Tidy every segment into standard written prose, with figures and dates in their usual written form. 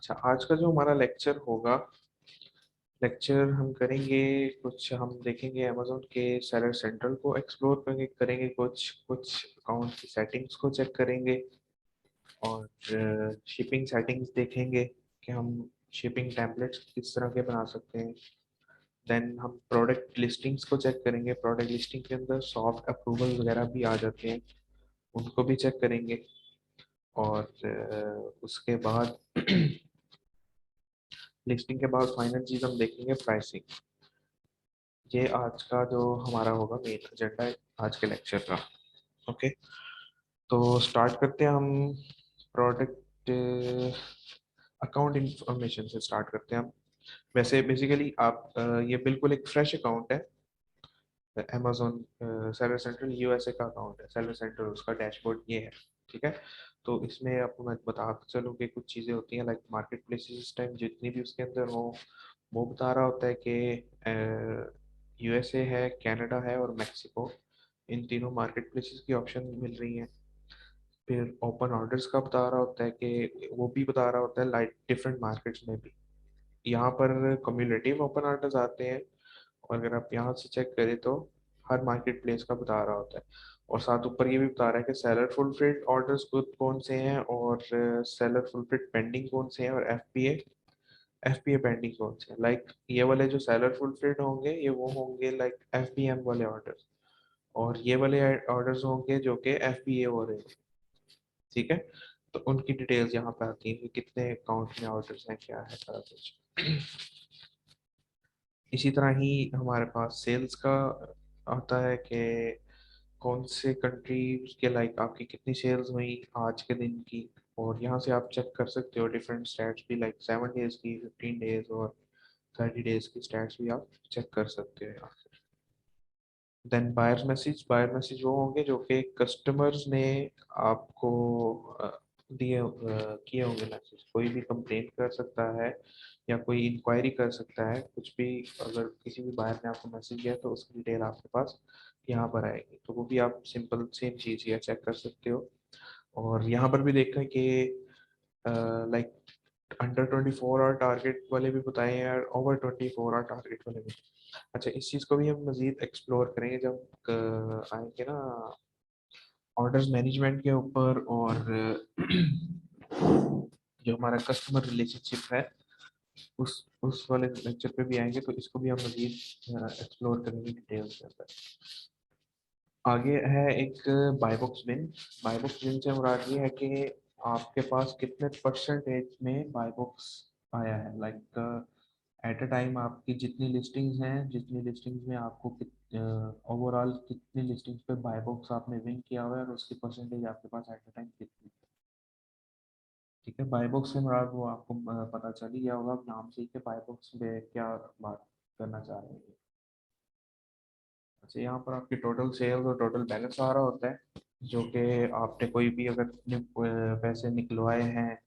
अच्छा, आज का जो हमारा लेक्चर होगा, लेक्चर हम करेंगे कुछ, हम देखेंगे अमेजोन के सेलर सेंट्रल को एक्सप्लोर करेंगे करेंगे कुछ कुछ अकाउंट की सेटिंग्स को चेक करेंगे और शिपिंग सेटिंग्स देखेंगे कि हम शिपिंग टेम्पलेट्स किस तरह के बना सकते हैं। देन हम प्रोडक्ट लिस्टिंग्स को चेक करेंगे, प्रोडक्ट लिस्टिंग के अंदर सॉफ्ट अप्रूवल वगैरह भी आ जाते हैं, उनको भी चेक करेंगे। और उसके बाद लिस्टिंग के बाद फाइनल चीज हम देखेंगे प्राइसिंग। ये आज का जो हमारा होगा मेन एजेंडा है आज के लेक्चर का। ओके, तो स्टार्ट करते हैं हम। प्रोडक्ट अकाउंट इंफॉर्मेशन से स्टार्ट करते हैं हम। वैसे बेसिकली आप ये बिल्कुल एक फ्रेश अकाउंट है। अमेजोन सेलर सेंट्रल यूएसए का अकाउंट है, सेलर सेंट्रल उसका डैशबोर्ड ये है। ठीक है, तो इसमें आपको मैं बता चलूँ कि कुछ चीज़ें होती हैं, लाइक मार्केट प्लेसेस इस टाइम जितनी भी उसके अंदर हो, वो बता रहा होता है कि यूएसए है, कनाडा है और मैक्सिको, इन तीनों मार्केट प्लेसेस की ऑप्शन मिल रही हैं। फिर ओपन ऑर्डर्स का बता रहा होता है कि वो भी बता रहा होता है लाइक डिफरेंट मार्केट्स में भी। यहाँ पर कम्युलेटिव ओपन ऑर्डर्स आते हैं, और अगर आप यहाँ से चेक करें तो हर मार्केट प्लेस का बता रहा होता है। और साथ ऊपर ये भी बता रहा है कि सेलर फुलफिल्ड ऑर्डर्स कौन से हैं और सेलर फुलफिल्ड पेंडिंग कौन से हैं और एफपीए पेंडिंग कौन से हैं। लाइक ये वाले जो सेलर फुलफिल्ड होंगे ये वो होंगे लाइक एफपीएम वाले ऑर्डर्स, और ये वाले ऑर्डर्स होंगे जो कि एफपीए हो रहे हैं। ठीक है, तो उनकी डिटेल्स यहाँ पे आती हैं कि कितने अकाउंट में ऑर्डर्स हैं, क्या है सारा कुछ। इसी तरह ही हमारे पास सेल्स का आता है कि कौन से कंट्रीज के लाइक आपकी कितनी सेल्स हुई आज के दिन की। और यहाँ से आप चेक कर सकते हो डिफरेंट स्टैट्स भी, लाइक 7 डेज की, 15 डेज और 30 डेज की स्टैट्स भी आप चेक कर सकते हो यहाँ से। देन बायर मैसेज वो होंगे जो कि कस्टमर्स ने आपको दिए किए होंगे मैसेज। कोई भी कंप्लेंट कर सकता है या कोई इंक्वायरी कर सकता है, कुछ भी। अगर किसी भी बायर ने आपको मैसेज किया तो उसकी डिटेल आपके पास यहाँ पर आएगी, तो वो भी आप सिंपल सेम चीज़ ये चेक कर सकते हो। और यहाँ पर भी देखा कि लाइक अंडर 24 आवर टारगेट वाले भी बताए हैं और ओवर 24 आवर टारगेट वाले भी। अच्छा, इस चीज़ को भी हम मजीद एक्सप्लोर करेंगे जब आएंगे ना ऑर्डर्स मैनेजमेंट के ऊपर, और जो हमारा कस्टमर रिलेशनशिप है उस वाले लेक्चर पे भी आएंगे, तो इसको भी हम मजीद एक्सप्लोर करेंगे डिटेल्स के अंदर। आगे है एक बाय बुक्स विन से मुराद ये है कि आपके पास कितने परसेंटेज में बाय बुक्स आया है। लाइक एट अ टाइम आपकी जितनी लिस्टिंग्स में आपको ओवरऑल कितनी लिस्टिंग्स पे बाय बुक्स आपने विन किया हुआ है, और उसकी परसेंटेज आपके पास एट अ टाइम कितनी है। ठीक है, बाय बुक्स से मुराद वो आपको पता चल ही गया होगा नाम से ही कि बाय बुक्स में क्या बात करना चाह रहे हैं। अच्छा, यहाँ पर आपकी टोटल सेल्स और टोटल बैलेंस आ रहा होता है, जो कि आपने कोई भी अगर पैसे निकलवाए हैं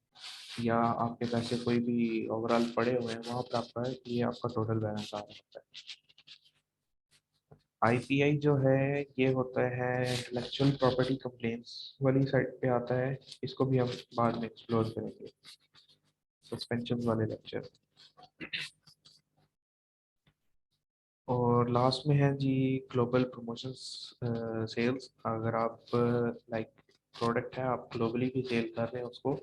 या आपके पैसे कोई भी ओवरऑल पड़े हुए हैं, वहाँ पर आपका ये आपका टोटल बैलेंस आ रहा होता है। आईपीआई जो है ये होता है इंटेलेक्चुअल प्रॉपर्टी कंप्लेंट्स वाली साइड पे आता है। इसको भी हम बाद में एक्सप्लोर करेंगे सस्पेंशन वाले लेक्चर। और लास्ट में है जी ग्लोबल प्रमोशंस सेल्स। अगर आप लाइक प्रोडक्ट है, आप ग्लोबली भी सेल कर रहे हैं उसको,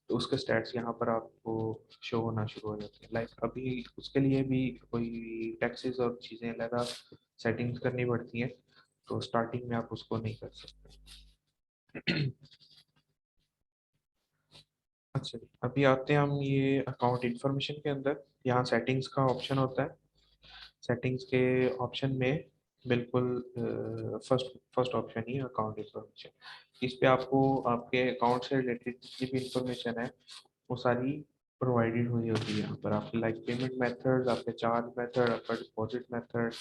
तो उसके स्टैट्स यहाँ पर आपको शो होना शुरू हो जाते हैं। लाइक अभी उसके लिए भी कोई टैक्सेस और चीज़ें अलग सेटिंग्स करनी पड़ती हैं, तो स्टार्टिंग में आप उसको नहीं कर सकते। अच्छा, अभी आते हैं हम ये अकाउंट इंफॉर्मेशन के अंदर। यहाँ सेटिंग्स का ऑप्शन होता है। सेटिंग्स के ऑप्शन में बिल्कुल फर्स्ट फर्स्ट ऑप्शन ही अकाउंट इंफॉर्मेशन। इस पे आपको आपके अकाउंट से रिलेटेड जितनी भी इंफॉर्मेशन है वो सारी प्रोवाइडेड हुई होती है यहाँ पर। आपके लाइक पेमेंट मेथड, आपके चार्ज मेथड, आपका डिपॉजिट मेथड,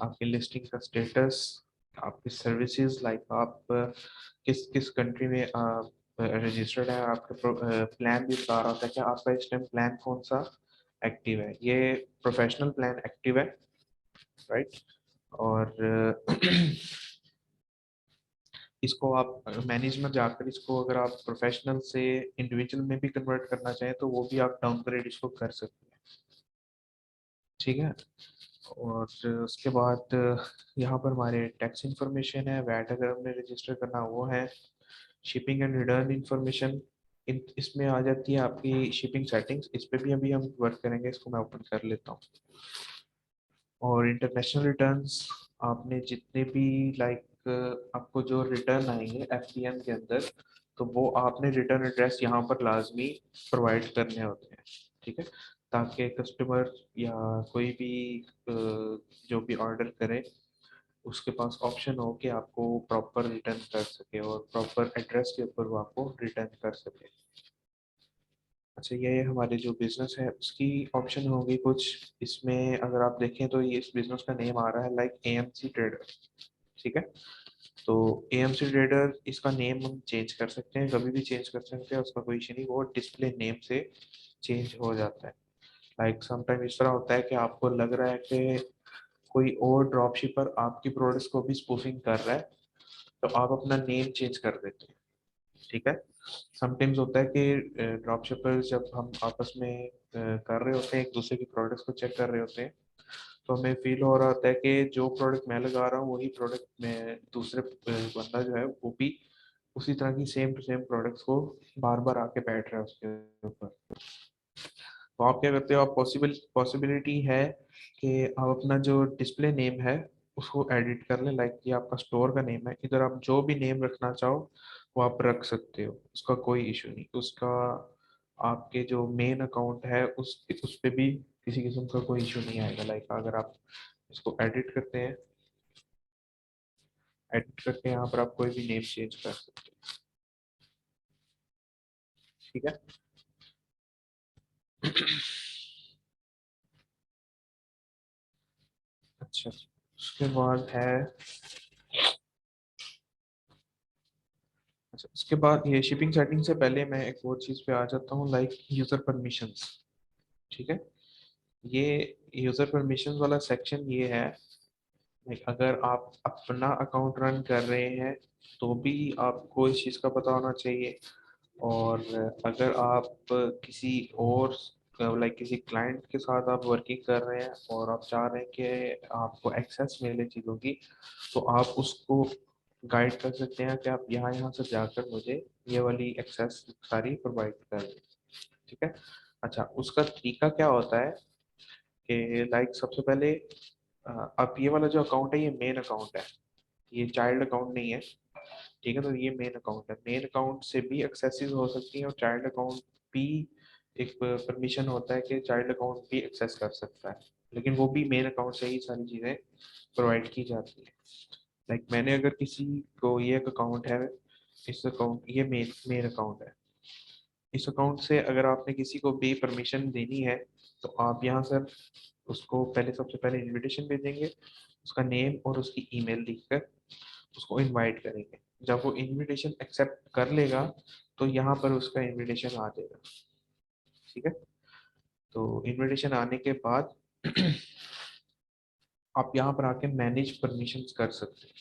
आपके लिस्टिंग का स्टेटस, आपकी सर्विसेज, लाइक आप किस किस कंट्री में रजिस्टर्ड है, आपका प्लान भी बता रहा होता है कि आपका इस टाइम प्लान कौन सा एक्टिव है। ये प्रोफेशनल प्लान एक्टिव है, राइट। और इसको आप मैनेज में जाकर इसको अगर आप प्रोफेशनल से इंडिविजुअल में भी कन्वर्ट करना चाहें तो वो भी आप डाउनग्रेड इसको कर सकते हैं। ठीक है। और उसके बाद यहाँ पर हमारे टैक्स इन्फॉर्मेशन है, वैट अगर हमने रजिस्टर करना वो है, शिपिंग एंड रिटर्न इन्फॉर्मेशन इसमें आ जाती है आपकी शिपिंग सेटिंग्स, इस पे भी अभी हम वर्क करेंगे, इसको मैं ओपन कर लेता हूँ। और इंटरनेशनल रिटर्न्स आपने जितने भी लाइक आपको जो रिटर्न आएंगे एफडीएम के अंदर, तो वो आपने रिटर्न एड्रेस यहाँ पर लाजमी प्रोवाइड करने होते हैं। ठीक है, ताकि कस्टमर या कोई भी जो भी ऑर्डर करे उसके पास ऑप्शन हो कि आपको प्रॉपर रिटर्न कर सके और प्रॉपर एड्रेस के ऊपर वो आपको रिटर्न कर सके। अच्छा, ये हमारे जो बिजनेस है उसकी ऑप्शन होगी कुछ इसमें, अगर आप देखें तो ये इस बिजनेस का नेम आ रहा है लाइक एएमसी ट्रेडर। ठीक है, तो एएमसी ट्रेडर इसका नेम हम चेंज कर सकते हैं, कभी भी चेंज कर सकते हैं, उसका कोई इशू नहीं, वो डिस्प्ले नेम से चेंज हो जाता है। लाइक समटाइम इस तरह होता है कि आपको लग रहा है कि कोई और ड्रॉप शिपर आपकी प्रोडक्ट्स को भी स्पूफिंग कर रहा है, तो आप अपना नेम चेंज कर देते हैं। ठीक है, समटाइम्स होता है कि ड्रॉप शिपर्स जब हम आपस में कर रहे होते हैं, एक दूसरे की प्रोडक्ट्स को चेक कर रहे होते हैं, तो हमें फील हो रहा होता है कि जो प्रोडक्ट मैं लगा रहा हूँ वही प्रोडक्ट में दूसरे बंदा जो है वो भी उसी तरह की सेम टू सेम प्रोडक्ट्स को बार बार आके बैठ रहा है उसके ऊपर। तो आप क्या करते हो, आप पॉसिबिलिटी है कि आप अपना जो डिस्प्ले नेम है उसको एडिट कर लें, लाइक ये आपका स्टोर का नेम है, इधर आप जो भी नेम रखना चाहो वो आप रख सकते हो, उसका कोई इशू नहीं। उसका आपके जो मेन अकाउंट है उस पे भी किसी किस्म का कोई इशू नहीं आएगा। लाइक अगर आप इसको एडिट करते हैं, एडिट करके यहाँ पर आप कोई भी नेम चेंज कर सकते हैं। ठीक है। अच्छा, उसके बाद है, अच्छा उसके बाद ये शिपिंग सेटिंग से पहले मैं एक और चीज़ पे आ जाता हूँ, लाइक यूज़र परमिशंस। ठीक है, ये यूज़र परमिशंस वाला सेक्शन ये है, like, अगर आप अपना अकाउंट रन कर रहे हैं तो भी आपको इस चीज़ का पता होना चाहिए। और अगर आप किसी और लाइक किसी क्लाइंट के साथ आप वर्किंग कर रहे हैं और आप चाह रहे हैं कि आपको एक्सेस मिले चीज़ों की, तो आप उसको गाइड कर सकते हैं कि आप यहाँ यहाँ से जाकर मुझे ये वाली एक्सेस सारी प्रोवाइड कर दें। ठीक है। अच्छा, उसका तरीका क्या होता है कि लाइक सबसे पहले अब ये वाला जो अकाउंट है ये मेन अकाउंट है, ये चाइल्ड अकाउंट नहीं है। ठीक है, तो ये मेन अकाउंट है, मेन अकाउंट से भी एक्सेसेस हो सकती हैं और चाइल्ड अकाउंट भी एक परमिशन होता है कि चाइल्ड अकाउंट भी एक्सेस कर सकता है, लेकिन वो भी मेन अकाउंट से ही सारी चीज़ें प्रोवाइड की जाती है। लाइक मैंने अगर किसी को ये एक अकाउंट है, इस अकाउंट ये मेन मेन अकाउंट है, इस अकाउंट से अगर आपने किसी को भी परमिशन देनी है तो आप यहाँ सर उसको पहले सबसे पहले इनविटेशन भेजेंगे, उसका नेम और उसकी ईमेल लिखकर उसको इनवाइट करेंगे। जब वो इनविटेशन एक्सेप्ट कर लेगा तो यहाँ पर उसका इनविटेशन आ जाएगा। ठीक है, तो इनविटेशन आने के बाद आप यहाँ पर आके मैनेज परमिशंस कर सकते हैं।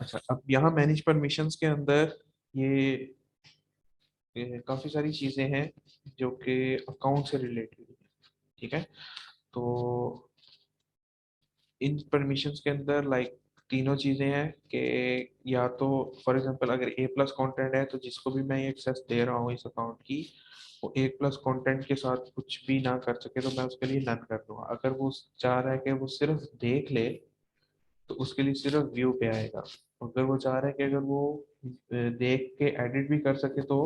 अच्छा, अब यहाँ मैनेज परमिशंस के अंदर ये काफ़ी सारी चीज़ें हैं जो कि अकाउंट से रिलेटेड है। ठीक है, तो इन परमिशंस के अंदर लाइक तीनों चीज़ें हैं कि या तो फॉर एग्जांपल अगर ए प्लस कंटेंट है तो जिसको भी मैं एक्सेस दे रहा हूँ इस अकाउंट की, वो ए प्लस कंटेंट के साथ कुछ भी ना कर सके तो मैं उसके लिए नन कर दूंगा। अगर वो चाह रहा है कि वो सिर्फ देख ले तो उसके लिए सिर्फ व्यू पे आएगा। अगर वो चाह रहा है कि अगर वो देख के एडिट भी कर सके तो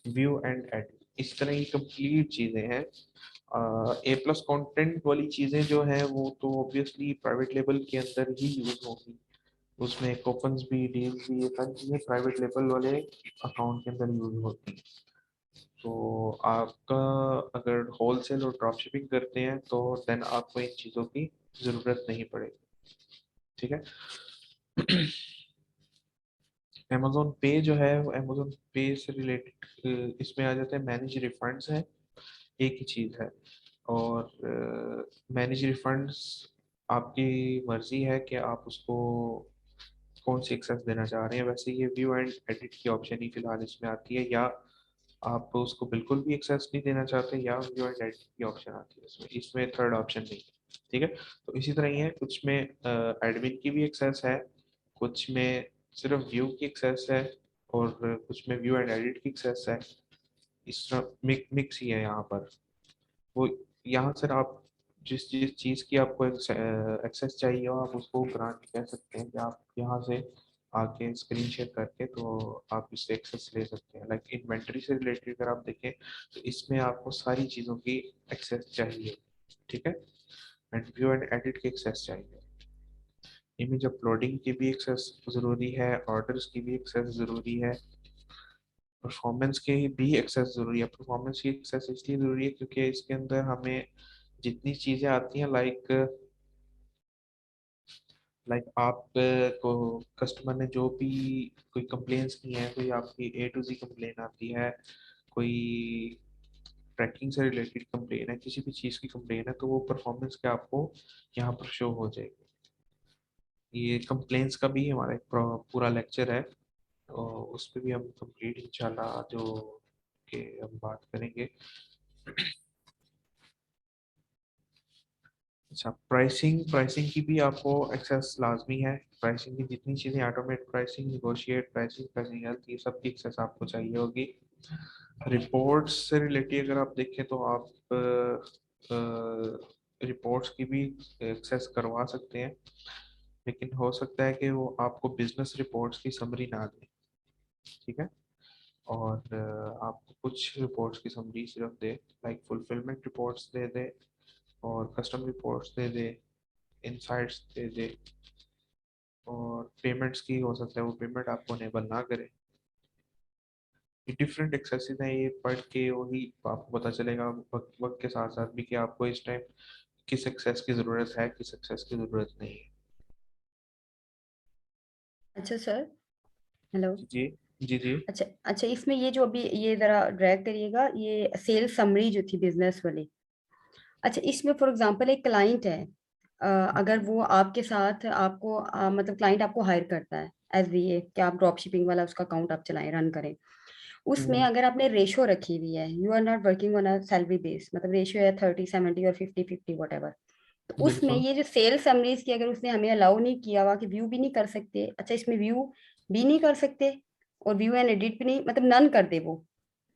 व्यू एंड एडिट, इस तरह की कंप्लीट चीज़ें हैं। ए प्लस कंटेंट वाली चीज़ें जो हैं वो तो ऑब्वियसली प्राइवेट लेवल के अंदर ही यूज़ होंगी, उसमें कूपन्स भी डील्स भी ये सारी चीज़ें प्राइवेट लेवल वाले अकाउंट के अंदर यूज़ होती हैं। तो आपका अगर होलसेल और ड्रॉप शिपिंग करते हैं तो देन आपको इन चीज़ों की ज़रूरत नहीं पड़ेगी। ठीक है। अमेजोन पे जो है वो अमेजोन पे से रिलेटेड इसमें आ जाते हैं मैनेज रिफंड्स है, एक ही चीज़ है। और मैनेज रिफंड्स आपकी मर्जी है कि आप उसको कौन सी एक्सेस देना चाह रहे हैं। वैसे ये व्यू एंड एडिट की ऑप्शन ही फिलहाल इसमें आती है, या आप उसको बिल्कुल भी एक्सेस नहीं देना चाहते, या व्यू एंड एडिट की ऑप्शन आती है इसमें। इसमें थर्ड ऑप्शन नहीं है, ठीक है। तो इसी तरह ही है, कुछ में एडमिन की भी एक्सेस है, कुछ में सिर्फ व्यू की एक्सेस है, और कुछ में व्यू एंड एडिट की एक्सेस है। इस तरह मिक्स ही है यहाँ पर। वो यहाँ से आप जिस जिस चीज़ की आपको एक्सेस चाहिए हो, आप उसको ग्रांट कह सकते हैं कि आप यहाँ से आके स्क्रीन शेयर करके तो आप इससे एक्सेस ले सकते हैं। लाइक इन्वेंटरी से रिलेटेड अगर आप देखें तो इसमें आपको सारी चीज़ों की एक्सेस चाहिए, ठीक है। एंड व्यू एंड एडिट की एक्सेस चाहिए। इमेज अपलोडिंग की भी एक्सेस ज़रूरी है, ऑर्डर्स की भी एक्सेस ज़रूरी है, परफॉर्मेंस की भी एक्सेस ज़रूरी है। परफॉर्मेंस की एक्सेस इसलिए ज़रूरी है क्योंकि इसके अंदर हमें जितनी चीज़ें आती हैं, लाइक आप को कस्टमर ने जो भी कोई कंप्लेंट्स की हैं, कोई आपकी A to Z कंप्लेन आती है, कोई ट्रैकिंग से रिलेटेड कंप्लेन है, किसी भी चीज़ की कंप्लेन है, तो वो परफॉर्मेंस के आपको यहाँ पर शो हो जाएगी। ये कंप्लेंट्स का भी हमारा एक पूरा लेक्चर है, और उस पर भी हम कंप्लीट इंशाल्लाह जो के हम बात करेंगे। अच्छा, प्राइसिंग की भी आपको एक्सेस लाजमी है। प्राइसिंग की जितनी चीज़ें, automate pricing, negotiate pricing, pricing health, ये सब की एक्सेस आपको चाहिए होगी। रिपोर्ट्स से रिलेटेड अगर आप देखें तो आप रिपोर्ट्स की भी एक्सेस करवा सकते हैं, लेकिन हो सकता है कि वो आपको बिजनेस रिपोर्ट्स की समरी ना दें, ठीक है। और आपको कुछ रिपोर्ट्स की समरी सिर्फ दे, लाइक फुलफिलमेंट रिपोर्ट्स दे दे, और कस्टम रिपोर्ट्स दे दे, इनसाइट्स दे दे, और पेमेंट्स की हो सकता है वो पेमेंट आपको अनेबल ना करे। ये डिफरेंट एक्सेसेस हैं, ये पढ़ के वही आपको पता चलेगा वक्त वक्त के साथ साथ भी कि आपको इस टाइम किस एक्सेस की ज़रूरत है, किस एक्सेस की ज़रूरत नहीं है। अच्छा सर। हेलो। जी जी जी। अच्छा अच्छा, इसमें ये जो अभी ये जरा ड्रैग करिएगा, ये सेल्स समरी जो थी बिजनेस वाली। अच्छा, इसमें फॉर एग्जांपल एक क्लाइंट है, अगर वो आपके साथ आपको मतलब क्लाइंट आपको हायर करता है एज ये कि आप ड्रॉप शिपिंग वाला उसका अकाउंट आप चलाएं, रन करें। उसमें हम्म, अगर आपने रेशो रखी हुई है, you are not working on a salary base, मतलब रेशो है 30-70 और 50-50 वट एवर, तो उसमें बिल्कुल। ये जो सेल समरीज की अगर उसने हमें अलाउ नहीं किया हुआ कि व्यू भी नहीं कर सकते, अच्छा इसमें व्यू भी नहीं कर सकते और व्यू एंड एडिट भी नहीं, मतलब नन कर दे वो,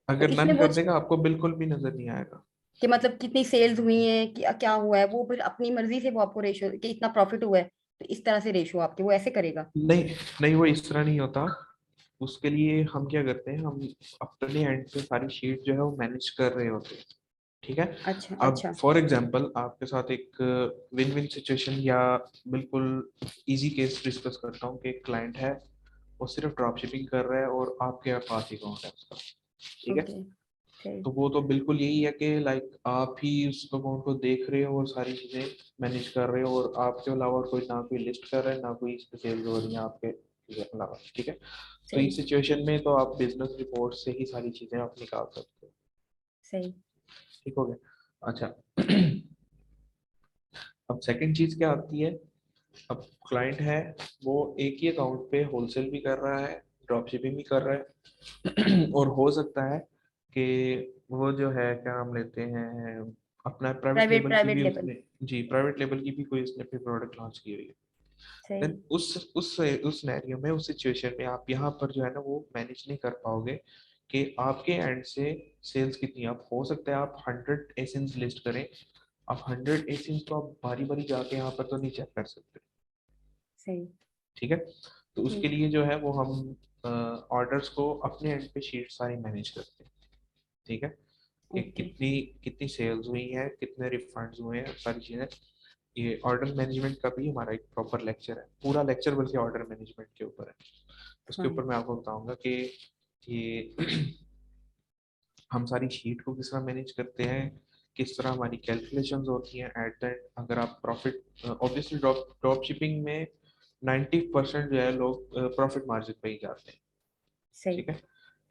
तो अगर इसमें नन वो कर देगा आपको बिल्कुल भी नजर नहीं आएगा। कि मतलब कितनी सेल्स हुई है कि क्या हुआ है, वो फिर अपनी मर्जी से वो आपको रेशो कि इतना प्रॉफिट हुआ है, तो इस तरह से रेशो आपके वो ऐसे करेगा। नहीं नहीं, वो इस तरह नहीं होता। उसके लिए हम क्या करते हैं, हम अपने एंड पे सारी शीट जो है वो मैनेज कर रहे होते हैं, ठीक है। अच्छा अब अच्छा। फॉर एग्जांपल आपके साथ एक विन विन सिचुएशन या बिल्कुल इजी केस डिस्कस करता हूँ कि एक क्लाइंट है, वो सिर्फ ड्रॉप शिपिंग कर रहा है और आपके पास ही अकाउंट है उसका, ठीक है। ओके। सही। तो वो तो बिल्कुल यही है कि लाइक आप ही उस अकाउंट को देख रहे हो और सारी चीज़ें मैनेज कर रहे हो, और आपके अलावा कोई ना कोई लिस्ट कर रहा है, ना कोई इस पे सेल्स हो रही है आपके अलावा, ठीक है। तो सही। इस सिचुएशन में तो आप बिजनेस रिपोर्ट से ही सारी चीज़ें आप निकाल सकते हो, सही। ठीक हो गया। अच्छा, अब सेकंड चीज़ क्या आती है। अब क्लाइंट है, वो एक ही अकाउंट पे होलसेल भी कर रहा है, ड्रॉप शिपिंग भी कर रहा है, और हो सकता है कि वो जो है क्या नाम लेते हैं, अपना प्राइवेट प्राइवेट लेबल की प्राइवेट भी लेवल। उसने, जी प्राइवेट लेबल की भी कोई उसने अपनी प्रोडक्ट लॉन्च की हुई है। सही। देन उस सिनेरियो में, उस सिचुएशन में आप यहाँ पर जो है ना वो मैनेज नहीं कर पाओगे कि आपके एंड से सेल्स कितनी। आप हो सकता है आप 100 एसेंस लिस्ट करें, आप 100 एसेंस तो आप बारी बारी जाके यहाँ पर तो नहीं चेक कर सकते, सही। ठीक है। तो उसके ठीक। लिए जो है वो हम ऑर्डर्स को अपने एंड पे शीट सारी मैनेज करते हैं, ठीक है। कि ओके। कितनी कितनी सेल्स हुई हैं, कितने रिफंड्स हुए हैं, सारी चीज़ें। ये ऑर्डर मैनेजमेंट का भी हमारा एक प्रॉपर लेक्चर है, पूरा लेक्चर बल्कि ऑर्डर मैनेजमेंट के ऊपर है। उसके फाइन। ऊपर मैं आपको बताऊंगा कि ये हम सारी शीट को किस तरह मैनेज करते हैं, किस तरह हमारी कैलकुलेशंस होती हैं एट द एंड। अगर आप profit, obviously drop drop shipping में 90% जो है लोग प्रॉफिट मार्जिन पे ही जाते हैं, सही। ठीक है।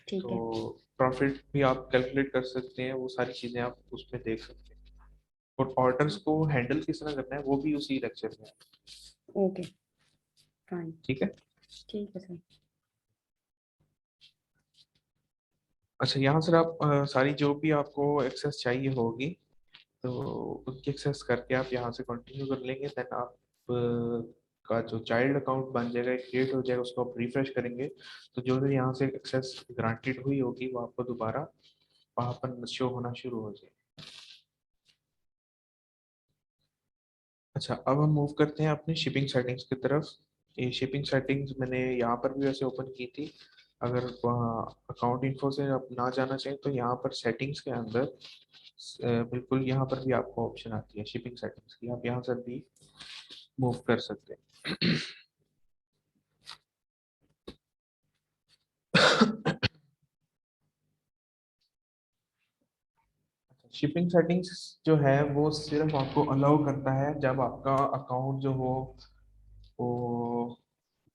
ठीक है। तो प्रॉफिट भी आप कैलकुलेट कर सकते हैं, वो सारी चीज़ें आप उसमें देख सकते हैं, और ऑर्डर्स को हैंडल किस तरह करना है वो भी उसी लेक्चर में है, ओके। फाइन। ठीक है। ठीक है सर। अच्छा, यहाँ सर आप सारी जो भी आपको एक्सेस चाहिए होगी तो उनकी एक्सेस करके आप यहाँ से कंटिन्यू कर लेंगे। देन आप का जो चाइल्ड अकाउंट बन जाएगा, क्रिएट हो जाएगा, उसको आप रिफ्रेश करेंगे तो जो भी यहाँ से एक्सेस ग्रांटेड हुई होगी वो आपको दोबारा वहाँ पर शो होना शुरू हो जाए। अच्छा, अब हम मूव करते हैं अपनी शिपिंग सेटिंग्स की तरफ। ये शिपिंग सेटिंग्स मैंने यहाँ पर भी वैसे ओपन की थी। अगर अकाउंट इन्फो से आप ना जाना चाहें तो यहाँ पर सेटिंग्स के अंदर बिल्कुल यहाँ पर भी आपको ऑप्शन आती है शिपिंग सेटिंग्स की, आप यहाँ से भी मूव कर सकते हैं। शिपिंग सेटिंग्स जो है वो सिर्फ आपको अलाउ करता है जब आपका अकाउंट जो हो वो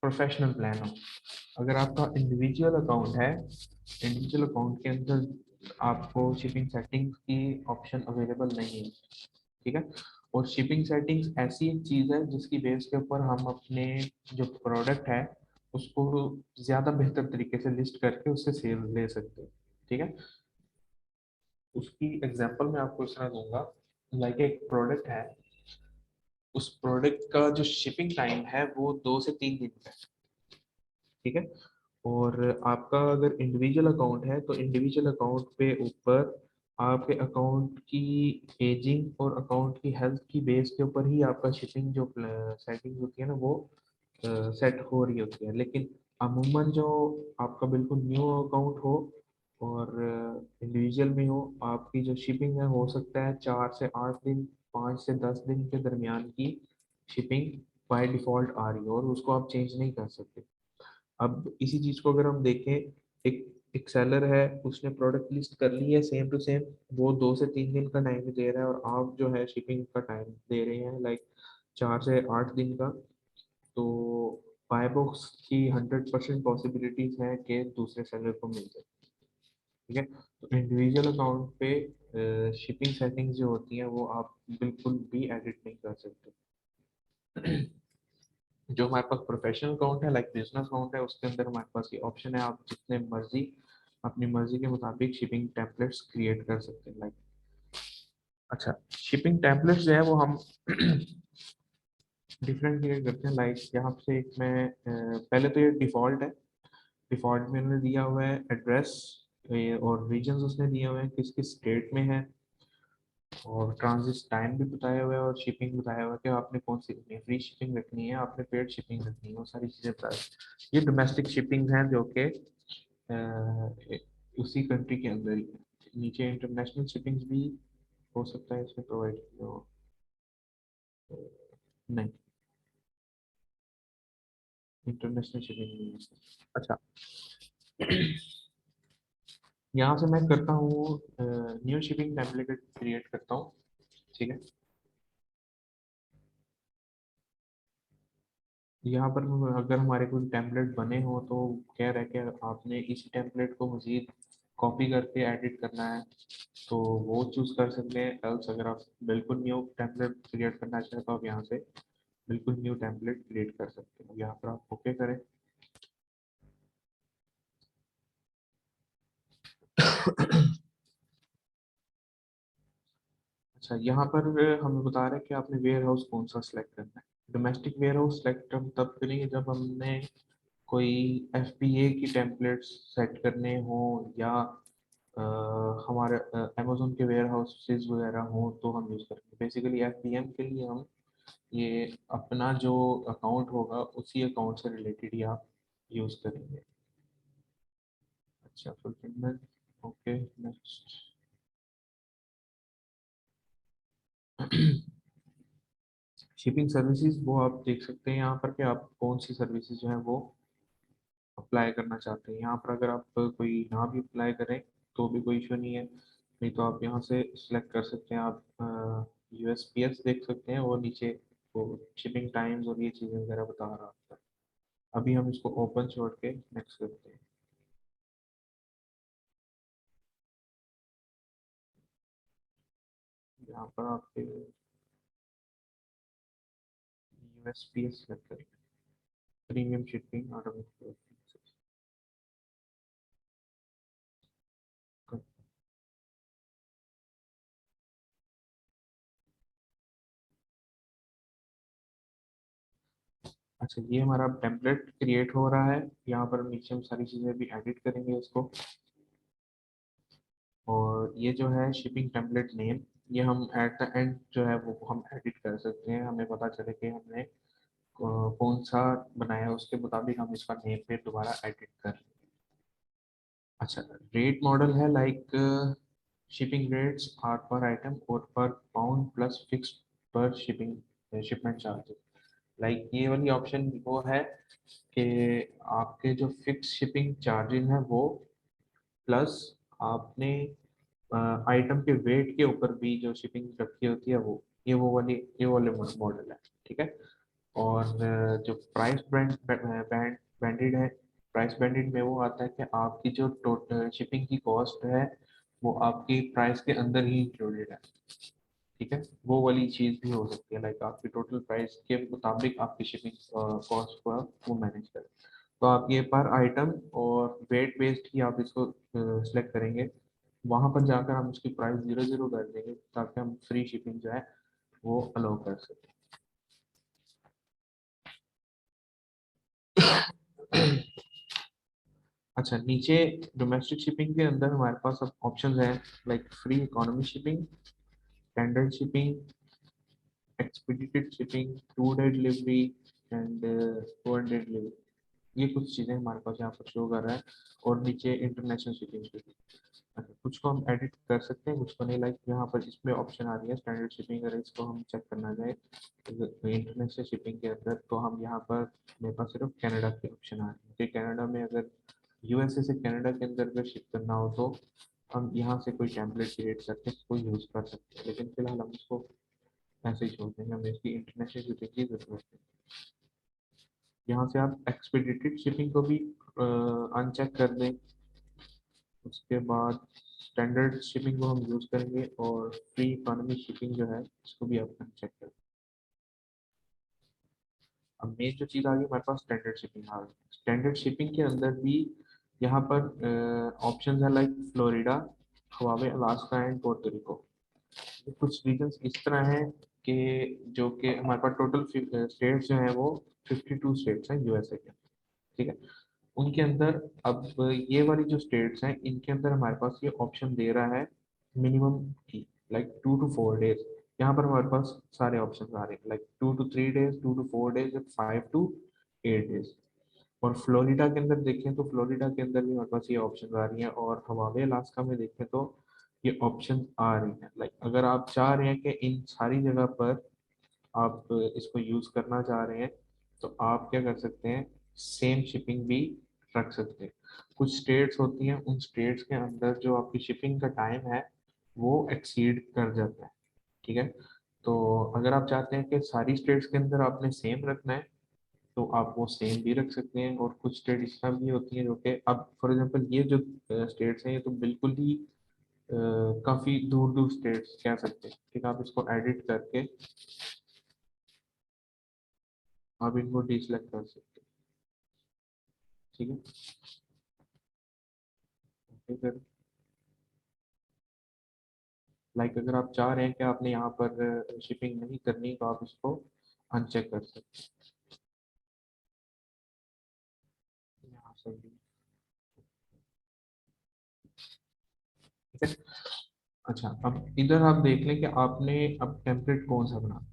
प्रोफेशनल प्लान हो। अगर आपका इंडिविजुअल अकाउंट है, इंडिविजुअल अकाउंट के अंदर आपको शिपिंग सेटिंग्स की ऑप्शन अवेलेबल नहीं है। ठीक है। और शिपिंग सेटिंग्स ऐसी एक चीज़ है जिसकी बेस के ऊपर हम अपने जो प्रोडक्ट है उसको ज़्यादा बेहतर तरीके से लिस्ट करके उससे सेल ले सकते हैं। ठीक है। उसकी एग्जांपल मैं आपको इस तरह दूंगा। लाइक एक प्रोडक्ट है, उस प्रोडक्ट का जो शिपिंग टाइम है वो 2 से 3 दिन का है। ठीक है। और आपका अगर इंडिविजुअल अकाउंट है तो इंडिविजुअल अकाउंट पे ऊपर आपके अकाउंट की एजिंग और अकाउंट की हेल्थ की बेस के ऊपर ही आपका शिपिंग जो सेटिंग होती है ना वो सेट हो रही होती है। लेकिन अमूमन जो आपका बिल्कुल न्यू अकाउंट हो और इंडिविजुअल में हो, आपकी जो शिपिंग है हो सकता है 4 से 8 दिन, 5 से 10 दिन के दरमियान की शिपिंग बाय डिफॉल्ट आ रही हो और उसको आप चेंज नहीं कर सकते। अब इसी चीज को अगर हम देखें, एक एक सेलर है, उसने प्रोडक्ट लिस्ट कर ली है सेम टू सेम, वो 2 से 3 दिन का टाइम दे रहा है और आप जो है शिपिंग का टाइम दे रहे हैं लाइक 4 से 8 दिन का। तो बाय बॉक्स की 100% पॉसिबिलिटीज है कि दूसरे सेलर को मिल जाए। ठीक है। तो इंडिविजुअल अकाउंट पे शिपिंग सेटिंग्स जो होती हैं वो आप बिल्कुल भी एडिट नहीं कर सकते। जो हमारे पास प्रोफेशनल अकाउंट है लाइक बिजनेस अकाउंट है उसके अंदर हमारे पास ये ऑप्शन है, आप जितने मर्जी अपनी मर्जी के मुताबिक शिपिंग टेम्पलेट्स क्रिएट कर सकते हैं लाइक। अच्छा, शिपिंग टेम्पलेट्स जो है वो हम डिफरेंट क्रिएट करते हैं। लाइक यहाँ से एक मैं पहले तो ये डिफॉल्ट है। डिफॉल्ट में उन्होंने दिया हुआ है एड्रेस और रीजन उसने दिया हुआ है किस किस स्टेट में है, और ट्रांजिट टाइम भी बताया हुआ है और शिपिंग बताया हुआ है कि आपने कौन सी रखनी है, फ्री शिपिंग रखनी है, आपने पेड शिपिंग रखनी है, वो सारी चीज़ें बताया है। ये डोमेस्टिक शिपिंग हैं जो कि उसी कंट्री के अंदर ही है। नीचे इंटरनेशनल शिपिंग भी हो सकता है इसमें प्रोवाइड किया हो। नहीं, इंटरनेशनल शिपिंग नहीं है। अच्छा, यहाँ से मैं करता हूँ न्यू शिपिंग टेम्पलेट क्रिएट करता हूँ। ठीक है। यहाँ पर अगर हमारे कोई टेम्पलेट बने हो तो कह रहा है कि आपने इस टेम्पलेट को मजीद कॉपी करके एडिट करना है तो वो चूज कर सकते हैं। एल्स अगर आप बिल्कुल न्यू टेम्पलेट क्रिएट करना चाहें तो आप यहाँ से बिल्कुल न्यू टेम्पलेट क्रिएट कर सकते हैं। यहाँ पर आप ओके करें। अच्छा, यहाँ पर हमें बता रहे हैं कि आपने वेयर हाउस कौन सा सिलेक्ट करना है। डोमेस्टिक वेयर हाउस सिलेक्ट हम तब करेंगे जब हमने कोई एफबीए की टेम्पलेट्स सेट करने हो या अ, हमारे अमेजोन के वेयर हाउसेज वगैरह हो तो हम यूज़ करेंगे। बेसिकली एफबीएम के लिए हम ये अपना जो अकाउंट होगा उसी अकाउंट से रिलेटेड ही आप यूज़ करेंगे। अच्छा, fulfilment, okay, next. Shipping services वो आप देख सकते हैं यहाँ पर कि आप कौन सी सर्विसेज जो है वो अप्लाई करना चाहते हैं। यहाँ पर अगर आप कोई ना भी अप्लाई करें तो भी कोई इशू नहीं है, नहीं तो आप यहाँ से सिलेक्ट कर सकते हैं। आप यूएसपीएस देख सकते हैं और नीचे वो शिपिंग टाइम्स और ये चीज़ें वगैरह बता रहा होता है। अभी हम इसको ओपन छोड़ के नेक्स्ट करते हैं। यहाँ पर आपके यूएसपीएस सिलेक्ट करें। Premium shipping automatic. अच्छा, ये हमारा टेम्पलेट क्रिएट हो रहा है। यहाँ पर नीचे हम सारी चीज़ें भी एडिट करेंगे इसको। और ये जो है शिपिंग टेम्पलेट नेम, ये हम एट द एंड जो है वो हम एडिट कर सकते हैं। हमें पता चले कि हमने कौन सा बनाया है, उसके मुताबिक हम इसका नेम पे दोबारा एडिट कर लेंगे। अच्छा, रेट मॉडल है लाइक शिपिंग रेट्स आर पर आइटम और पर पाउंड प्लस फिक्स पर शिपिंग शिपमेंट चार्जेस। लाइक ये वाली ऑप्शन वो है कि आपके जो फिक्स शिपिंग चार्जेस हैं वो प्लस आपने आइटम के वेट के ऊपर भी जो शिपिंग रखी होती है वो, ये वाले मॉडल है। ठीक है। और जो प्राइस बैंडेड है, प्राइस बैंडेड में वो आता है कि आपकी जो टोटल शिपिंग की कॉस्ट है वो आपकी प्राइस के अंदर ही इंक्लूडेड है। ठीक है। वो वाली चीज़ भी हो सकती है, लाइक आपकी टोटल प्राइस के मुताबिक आपकी शिपिंग कॉस्ट को वो मैनेज करें। तो आप ये पर आइटम और वेट बेस्ड ही आप इसको सिलेक्ट करेंगे। वहां पर जाकर हम उसकी प्राइस 0 0 कर देंगे ताकि हम फ्री शिपिंग जो है वो अलाउ कर सकें। अच्छा, नीचे डोमेस्टिक शिपिंग के अंदर हमारे पास अब ऑप्शंस हैं like free economy shipping, standard shipping, एक्सपीडिटेड shipping, 2 day delivery and 4 day delivery. ये कुछ चीज़ें हमारे पास यहाँ पर शो कर रहा है। और नीचे इंटरनेशनल शिपिंग भी। अच्छा, कुछ को हम एडिट कर सकते हैं, कुछ को नहीं। लाइक यहाँ पर इसमें ऑप्शन आ रही है स्टैंडर्ड शिपिंग, अगर इसको हम चेक करना चाहे इंटरनेशनल शिपिंग के अंदर, तो हम यहाँ पर मेरे पास सिर्फ कनाडा के ऑप्शन आ रहे हैं कि कनाडा में अगर यूएसए से कनाडा के अंदर अगर शिप करना हो तो हम यहाँ से कोई टेम्पलेट क्रिएट करके इसको यूज़ कर सकते हैं। लेकिन फिलहाल हम इसको ऐसे ही छोड़ देंगे, हमें इसकी इंटरनेशनल शिपिंग की जरूरत है। यहाँ से आप एक्सपीडिटेड शिपिंग को भी अनचेक कर दें। उसके बाद स्टैंडर्ड शिपिंग को हम यूज़ करेंगे और फ्री इकोनॉमी शिपिंग जो है इसको भी आप अनचेक करें। अब मेन जो चीज़ आ गई हमारे पास स्टैंडर्ड शिपिंग आ गई। स्टैंडर्ड शिपिंग के अंदर भी यहाँ पर ऑप्शन है like Florida, Huawei, Alaska and Puerto Rico. कुछ रीजन्स इस तरह हैं कि जो कि हमारे पास टोटल स्टेट्स जो हैं वो 52 स्टेट्स हैं यूएसए के। ठीक है। उनके अंदर अब ये वाली जो स्टेट्स हैं इनके अंदर हमारे पास ये ऑप्शन दे रहा है मिनिमम की, लाइक 2 to 4 डेज। यहाँ पर हमारे पास सारे ऑप्शन आ रहे हैं like 2 to 3 days, 2 to 4 days, 5 to 8 days. और फ्लोरिडा के अंदर देखें तो फ्लोरिडा के अंदर भी हमारे पास ये ऑप्शन आ रही हैं। और हवावे अलास्का में देखें तो ये ऑप्शन आ रही हैं। लाइक अगर आप चाह रहे हैं कि इन सारी जगह पर आप इसको यूज करना चाह रहे हैं तो आप क्या कर सकते हैं, सेम शिपिंग भी रख सकते हैं। कुछ स्टेट्स होती हैं, उन स्टेट्स के अंदर जो आपकी शिपिंग का टाइम है वो एक्सीड कर जाता है। ठीक है। तो अगर आप चाहते हैं कि सारी स्टेट्स के अंदर आपने सेम रखना है तो आप वो सेम भी रख सकते हैं। और कुछ स्टेट इस तरह भी होती हैं जो कि अब फॉर एग्जांपल ये जो स्टेट्स हैं ये तो बिल्कुल ही काफ़ी दूर दूर स्टेट्स कह सकते हैं। ठीक है। आप इसको एडिट करके आप इनको डिसलेक्ट कर सकते हैं। ठीक है। फिर लाइक अगर आप चाह रहे हैं कि आपने यहाँ पर शिपिंग नहीं करनी तो आप इसको अनचेक कर सकते हैं यहाँ से भी। ठीक है। अच्छा, अब इधर आप देख लें कि आपने अब टेम्पलेट कौन सा बनाना है।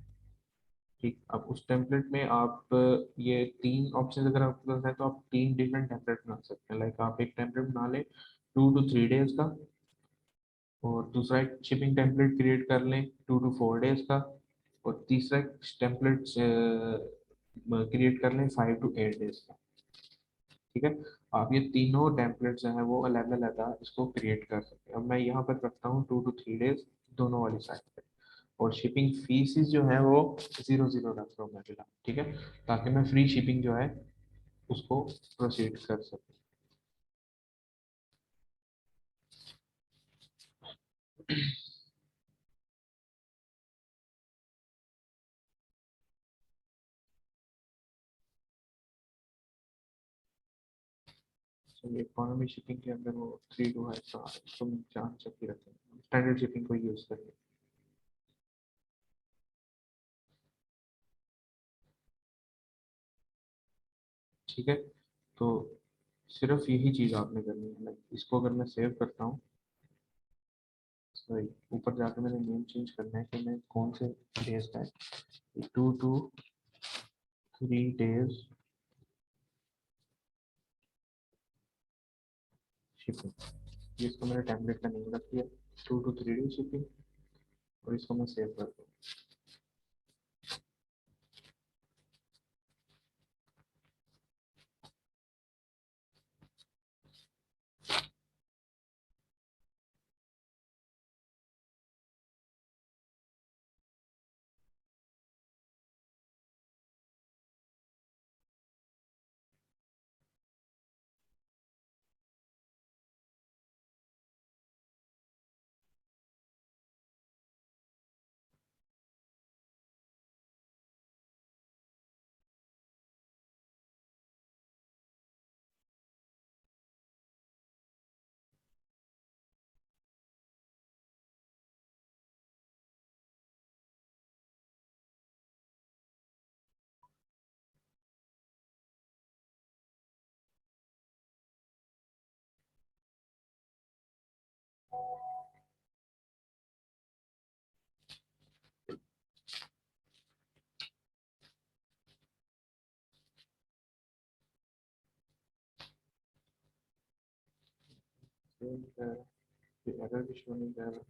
ठीक, अब उस टेम्पलेट में आप ये 3 ऑप्शन अगर आपके पास है तो आप 3 डिफरेंट टेम्पलेट बना सकते हैं। लाइक आप एक टेम्पलेट बना लें 2 to 3 डेज का, और दूसरा एक शिपिंग टेम्पलेट क्रिएट कर लें 2 to 4 डेज का, और तीसरा टेम्पलेट क्रिएट कर लें 5 to 8 डेज का। ठीक है। आप ये तीनों टेम्पलेट्स जो हैं वो अलग अलग इसको क्रिएट कर सकते हैं। अब मैं यहाँ पर रखता हूँ 2 to 3 डेज दोनों वाली साइड पे। और शिपिंग फीस जो है वो 0 0 रख रहा हूँ मैं फिलहाल। ठीक है। ताकि मैं फ्री शिपिंग जो है उसको प्रोसीड कर सकूँ। तो इकोनॉमी शिपिंग के अंदर वो 3 2 है, तो तुम जान सकती रहते हैं स्टैंडर्ड शिपिंग को यूज करके। ठीक है, तो सिर्फ यही चीज़ आपने करनी है। इसको अगर मैं सेव करता हूँ, सॉरी ऊपर जाकर मैंने नेम चेंज करना है कि मैं कौन से डेज का है, 2 to 3 days शिपिंग। इसको मैंने टेम्पलेट का नेम रख दिया 2 to 3 days शिपिंग, और इसको मैं सेव कर दूँ। एरर भी शो नहीं कर रहा।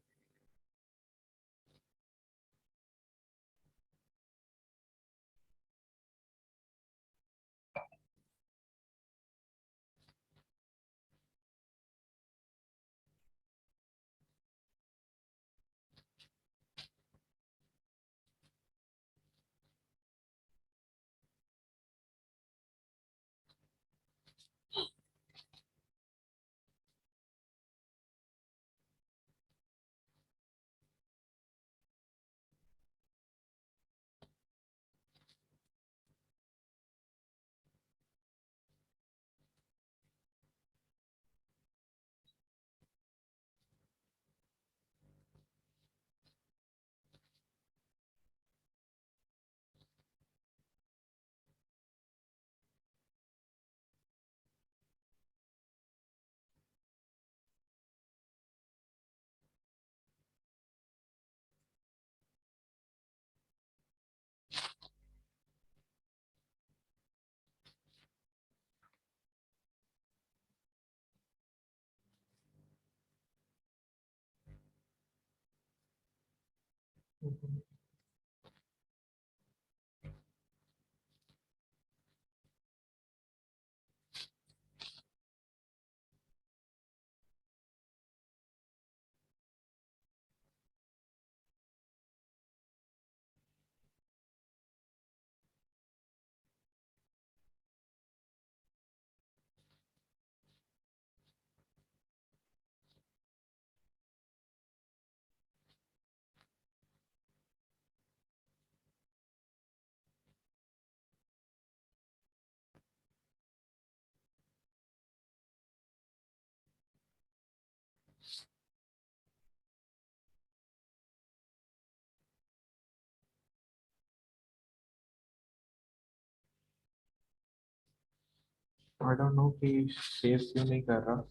आई डोंट नो कि सेव क्यों नहीं कर रहा।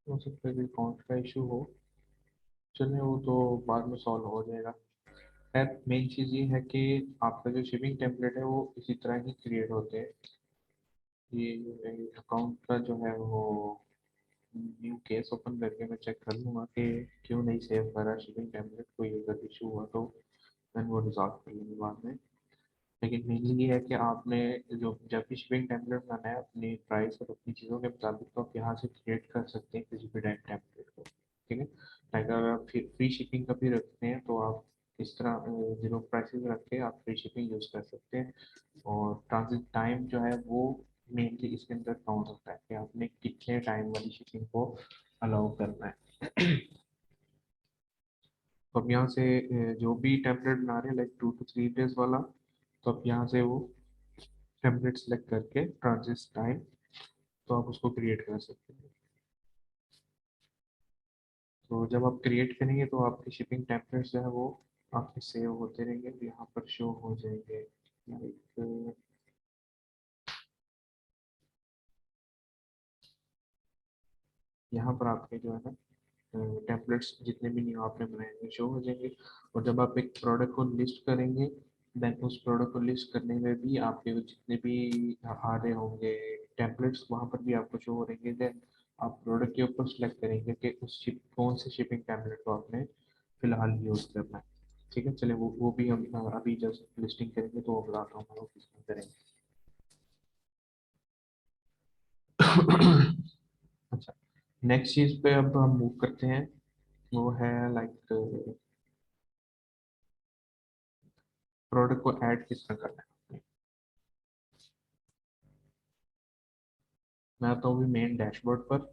हो सकता है कि अकाउंट का इशू हो। चलिए वो तो बाद में सॉल्व हो जाएगा। खैर मेन चीज़ ये है कि आपका जो शिपिंग टेम्पलेट है वो इसी तरह ही क्रिएट होते हैं। ये अकाउंट का जो है वो न्यू केस ओपन करके मैं चेक कर लूँगा कि क्यों नहीं सेव कर रहा शिपिंग टेम्पलेट, कोई अगर इशू हुआ तो मैं वो रिजॉल्व कर लूँगी बाद में। लेकिन मेनली ये है कि आपने जो जब भी शिपिंग टेम्पलेट बनाना है अपनी प्राइस और अपनी चीज़ों के मुताबिक, तो आप यहाँ से क्रिएट कर सकते हैं किसी भी टेम्पलेट को। ठीक है, लाइक अगर आप फ्री शिपिंग का भी रखते हैं तो आप इस तरह जीरो प्राइसेस रख के आप फ्री शिपिंग यूज़ कर सकते हैं। और ट्रांजिट टाइम जो है वो मेनली इसके अंदर काउंट होता है कि आपने कितने टाइम वाली शिपिंग को अलाउ करना है। तो अब यहाँ से जो भी टेम्पलेट बना रहे हैं लाइक 2 to 3 days वाला, तो अब यहाँ से वो टेम्पलेट सेलेक्ट करके ट्रांजिट टाइम, तो आप उसको क्रिएट कर सकते हैं। तो जब आप क्रिएट करेंगे तो आपके शिपिंग टेम्पलेट्स जो है वो आपके सेव होते रहेंगे, तो यहाँ पर शो हो जाएंगे। लाइक यहाँ पर आपके जो है ना टेम्पलेट्स जितने भी न्यू आपने बनाए हैं शो हो जाएंगे। और जब आप एक प्रोडक्ट को लिस्ट करेंगे, देन उस प्रोडक्ट को लिस्ट करने में भी आपके जितने भी आ रहे होंगे टेम्पलेट्स वहाँ पर भी आपको शो हो रहेंगे। देन आप प्रोडक्ट के ऊपर सेलेक्ट करेंगे कि उस शिप कौन से शिपिंग टेम्पलेट को आपने फिलहाल यूज़ करना है। ठीक है, चलिए वो भी हम अभी जस्ट लिस्टिंग करेंगे तो वो बताता हूँ मैं वो किस में करेंगे। अच्छा, नेक्स्ट चीज पे अब हम मूव करते हैं, वो है लाइक प्रोडक्ट को ऐड किस तरह करना है। मैं आता हूँ अभी मेन डैशबोर्ड पर।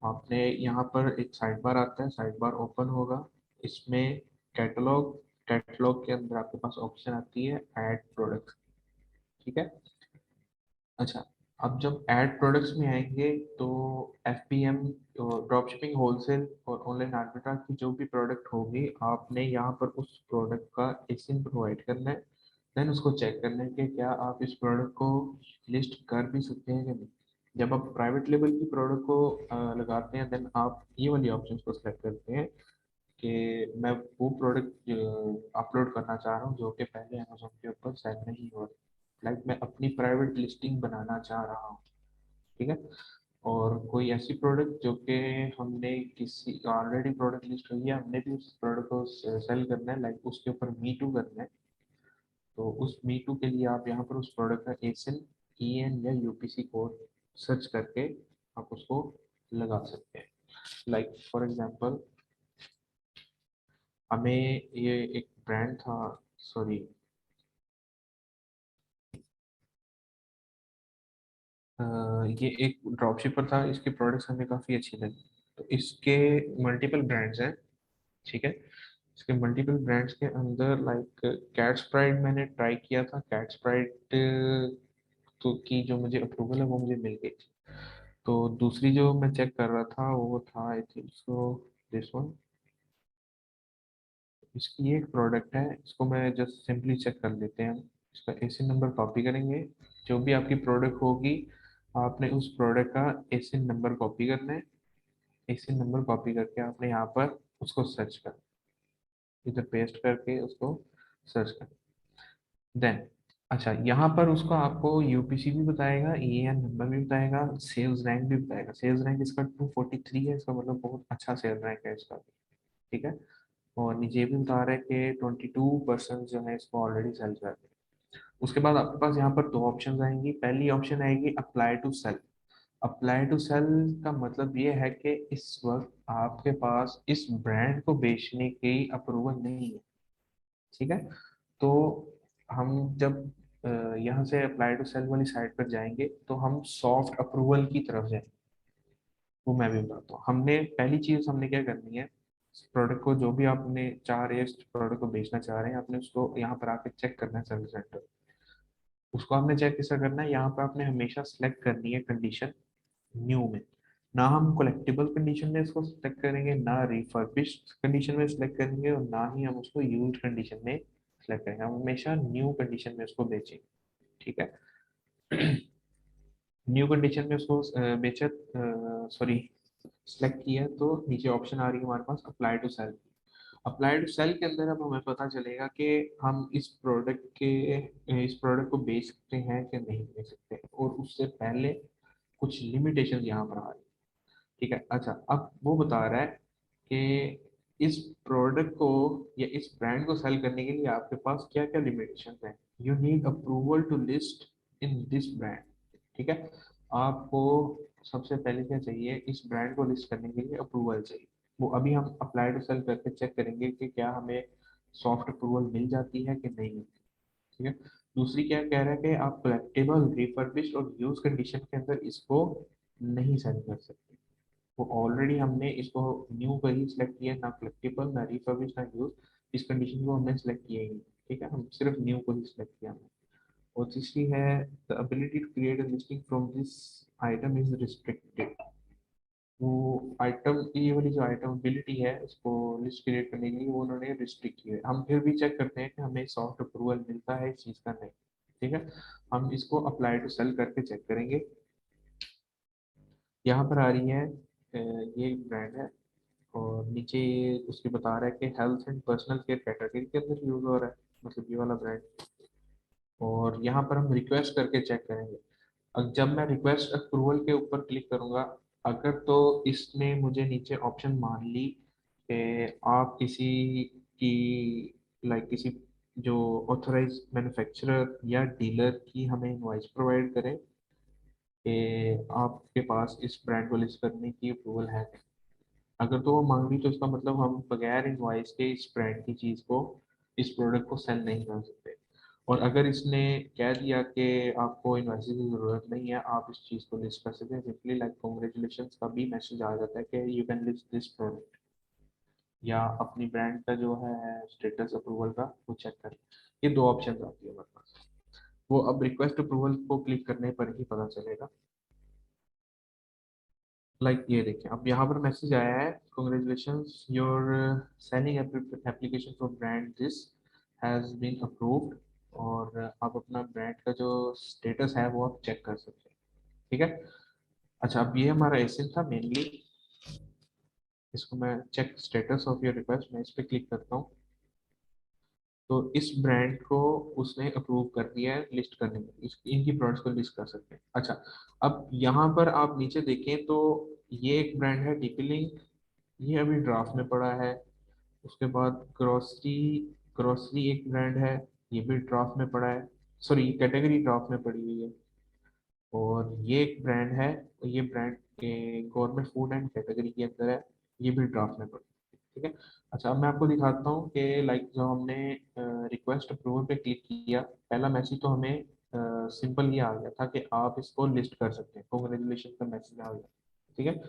आपने यहाँ पर एक साइड बार आता है, साइड बार ओपन होगा, इसमें कैटलॉग, कैटलॉग के अंदर आपके पास ऑप्शन आती है ऐड प्रोडक्ट। ठीक है। अच्छा, अब जब ऐड प्रोडक्ट्स में आएंगे तो एफपीएम, ड्रॉप शिपिंग, होलसेल और ऑनलाइन आर्बिट्राज की जो भी प्रोडक्ट होगी आपने यहाँ पर उस प्रोडक्ट का एसिन प्रोवाइड करना है। देन उसको चेक करना है कि क्या आप इस प्रोडक्ट को लिस्ट कर भी सकते हैं कि नहीं। जब आप प्राइवेट लेवल की प्रोडक्ट को लगाते हैं, देन आप ये वाली ऑप्शन को सेलेक्ट करते हैं कि मैं वो प्रोडक्ट अपलोड करना चाह रहा हूँ जो कि पहले अमेजोन के ऊपर सेल नहीं हो रही, लाइक मैं अपनी प्राइवेट लिस्टिंग बनाना चाह रहा हूँ। ठीक है। और कोई ऐसी प्रोडक्ट जो कि हमने किसी ऑलरेडी प्रोडक्ट लिस्ट हुई है, हमने भी उस प्रोडक्ट को सेल करना है, लाइक उसके ऊपर मी टू करना है, तो उस मी टू के लिए आप यहाँ पर उस प्रोडक्ट का एसिन, ईएन या यूपीसी कोड सर्च करके आप उसको लगा सकते हैं। लाइक फॉर एग्जांपल हमें ये एक ब्रांड था, सॉरी ये एक ड्रॉपशिपर था, इसके प्रोडक्ट्स हमें काफ़ी अच्छी लगी। तो इसके मल्टीपल ब्रांड्स हैं। ठीक है। इसके मल्टीपल ब्रांड्स के अंदर लाइक कैट स्प्राइट मैंने ट्राई किया था, कैट स्प्राइट तो की जो मुझे अप्रूवल है वो मुझे मिल गई थी। तो दूसरी जो मैं चेक कर रहा था वो था I think so this one. इसकी ये एक प्रोडक्ट है, इसको मैं जस्ट सिंपली चेक कर लेते हैं। इसका एसिन नंबर कॉपी करेंगे, जो भी आपकी प्रोडक्ट होगी आपने उस प्रोडक्ट का एसिन नंबर कॉपी करना है। एसिन नंबर कॉपी करके आपने यहाँ पर उसको सर्च कर, इधर पेस्ट करके उसको सर्च कर। देन अच्छा, यहाँ पर उसको आपको यूपीसी भी बताएगा, ईएन नंबर भी बताएगा, सेल्स रैंक भी बताएगा। सेल्स रैंक इसका 243 है, इसका मतलब बहुत अच्छा सेल रैंक है इसका। ठीक है। और नीचे ये भी बता रहा है कि 22% जो है इसको ऑलरेडी सेल कर रहे हैं। उसके बाद आपके पास यहाँ पर दो ऑप्शन आएंगी। पहली ऑप्शन आएगी apply to sell. Apply to sell का मतलब ये है कि इस वक्त आपके पास इस ब्रांड को बेचने की अप्रूवल नहीं है। ठीक है। तो हम जब यहाँ से अप्लाई टू सेल वाली साइट पर जाएंगे तो हम सॉफ्ट अप्रूवल की तरफ जाएंगे। वो मैं भी बताता हूँ। हमने पहली चीज हमने क्या करनी है, प्रोडक्ट को जो भी आपने चाह रहे हैं, प्रोडक्ट को बेचना चाह रहे हैं, आपने उसको यहाँ पर आके चेक करना है सर्विस सेंटर। उसको आपने चेक कैसे करना है, यहाँ पर आपने हमेशा सेलेक्ट करनी है कंडीशन न्यू में। ना हम कलेक्टिबल कंडीशन में इसको सेलेक्ट करेंगे, ना रिफर्बिश्ड कंडीशन में सेलेक्ट करेंगे, और ना ही हम उसको यूज्ड कंडीशन में सेलेक्ट करेंगे। हम हमेशा न्यू कंडीशन में उसको बेचेंगे। ठीक है। न्यू कंडीशन में उसको बेचा, सॉरी सेलेक्ट किया, तो नीचे ऑप्शन आ रही है हमारे पास apply to sell. Apply to sell के अंदर अब हमें पता चलेगा कि हम इस प्रोडक्ट को बेच सकते हैं कि नहीं बेच सकते, और उससे पहले कुछ लिमिटेशन यहाँ पर आ रही है। ठीक है। अच्छा, अब वो बता रहा है कि इस प्रोडक्ट को या इस ब्रांड को सेल करने के लिए आपके पास क्या क्या लिमिटेशन है। You need approval to list in this brand. ठीक है। आपको सबसे पहले क्या चाहिए, इस ब्रांड को लिस्ट करने के लिए अप्रूवल चाहिए। वो अभी हम अप्लाई टू सेल करके चेक करेंगे कि क्या हमें सॉफ्ट अप्रूवल मिल जाती है कि नहीं मिलती। ठीक है। दूसरी क्या कह रहा है कि आप कलेक्टेबल, रिफर्बिश्ड और यूज कंडीशन के अंदर इसको नहीं सेल कर सकते। वो ऑलरेडी हमने इसको न्यू पर ही सिलेक्ट किया, ना कलेक्टेबल ना रिफर्बिश्ड ना यूज, इस कंडीशन को हमने सिलेक्ट किया ही नहीं। ठीक है, हम सिर्फ न्यू को ही सिलेक्ट किया हमने। और तीसरी है the ability to create a listing from this item is restricted. वो आइटम, ये वाली जो आइटम एबिलिटी है उसको लिस्ट क्रिएट करने के लिए वो उन्होंने रिस्ट्रिक्ट किया है। हम फिर भी चेक करते हैं कि हमें सॉफ्ट अप्रूवल मिलता है इस चीज़ का, नहीं। ठीक है, हम इसको अप्लाई टू सेल करके चेक करेंगे। यहाँ पर आ रही है ये ब्रांड है, और नीचे ये उसके बता रहा है कि health and personal care category के अंदर यूज हो रहा है, मतलब ये वाला ब्रांड। और यहाँ पर हम रिक्वेस्ट करके चेक करेंगे। अब जब मैं रिक्वेस्ट अप्रूवल के ऊपर क्लिक करूंगा, अगर तो इसने मुझे नीचे ऑप्शन मान ली कि आप किसी की, लाइक किसी जो ऑथराइज मैन्युफैक्चरर या डीलर की हमें इनवॉइस प्रोवाइड करें कि आपके पास इस ब्रांड को लिस्ट करने की अप्रूवल है। अगर तो वो मांग ली तो इसका मतलब हम बगैर इनवॉइस के इस ब्रांड की चीज़ को, इस प्रोडक्ट को सेल नहीं कर सकते। और अगर इसने कह दिया कि आपको इनवॉइस की ज़रूरत नहीं है, आप इस चीज़ को लिस्ट कर सकते हैं, सिंपली लाइक कॉन्ग्रेचुलेशन का भी मैसेज आ जाता है कि you can list this product, या अपनी ब्रांड का जो है स्टेटस अप्रूवल का वो चेक करें। ये दो ऑप्शन आती है हमारे पास। वो अब रिक्वेस्ट अप्रूवल को क्लिक करने पर ही पता चलेगा। ये देखिए, अब यहाँ पर मैसेज आया है, congratulations your selling application for brand this has been approved. और आप अपना ब्रांड का जो स्टेटस है वो आप चेक कर सकते हैं। ठीक है। अच्छा, अब ये हमारा एसिन था मेनली। इसको मैं check status of your request, मैं इस पर क्लिक करता हूँ। तो इस ब्रांड को उसने अप्रूव कर दिया है लिस्ट करने में, इनकी प्रोडक्ट्स को लिस्ट कर सकते हैं। अच्छा, अब यहाँ पर आप नीचे देखें तो ये एक ब्रांड है डीपी लिंक, ये अभी ड्राफ्ट में पड़ा है। उसके बाद ग्रोसरी, ग्रोसरी एक ब्रांड है, ये भी ड्राफ्ट में पड़ा है, सॉरी कैटेगरी ड्राफ्ट में पड़ी हुई है। और ये एक ब्रांड है, ये brand government food and category के अंदर है, ये भी ड्राफ्ट में पड़ी है। ठीक है। अच्छा, अब मैं आपको दिखाता हूँ कि जो हमने रिक्वेस्ट अप्रूवल पे क्लिक किया, पहला मैसेज तो हमें सिंपल ये आ गया था कि आप इसको लिस्ट कर सकते हैं, कॉन्ग्रेचुलेशन का मैसेज आ गया। ठीक है।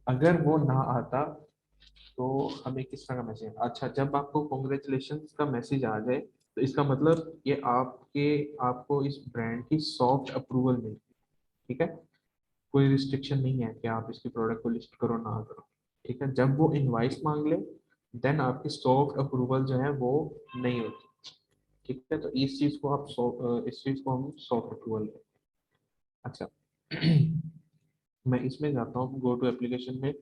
अगर वो ना आता तो हमें किस तरह का मैसेज, अच्छा जब आपको कॉन्ग्रेचुलेशन का मैसेज आ जाए तो इसका मतलब ये आपको इस ब्रांड की सॉफ्ट अप्रूवल मिली। ठीक है, कोई रिस्ट्रिक्शन नहीं है कि आप इसके प्रोडक्ट को लिस्ट करो ना करो। ठीक है, जब वो इनवाइस मांग ले देन आपकी सॉफ्ट अप्रूवल जो है वो नहीं होती। ठीक है, तो इस चीज को इस चीज को हम सॉफ्ट अप्रूवल कहते हैं। अच्छा मैं इसमें जाता हूँ गो टू एप्लीकेशन में।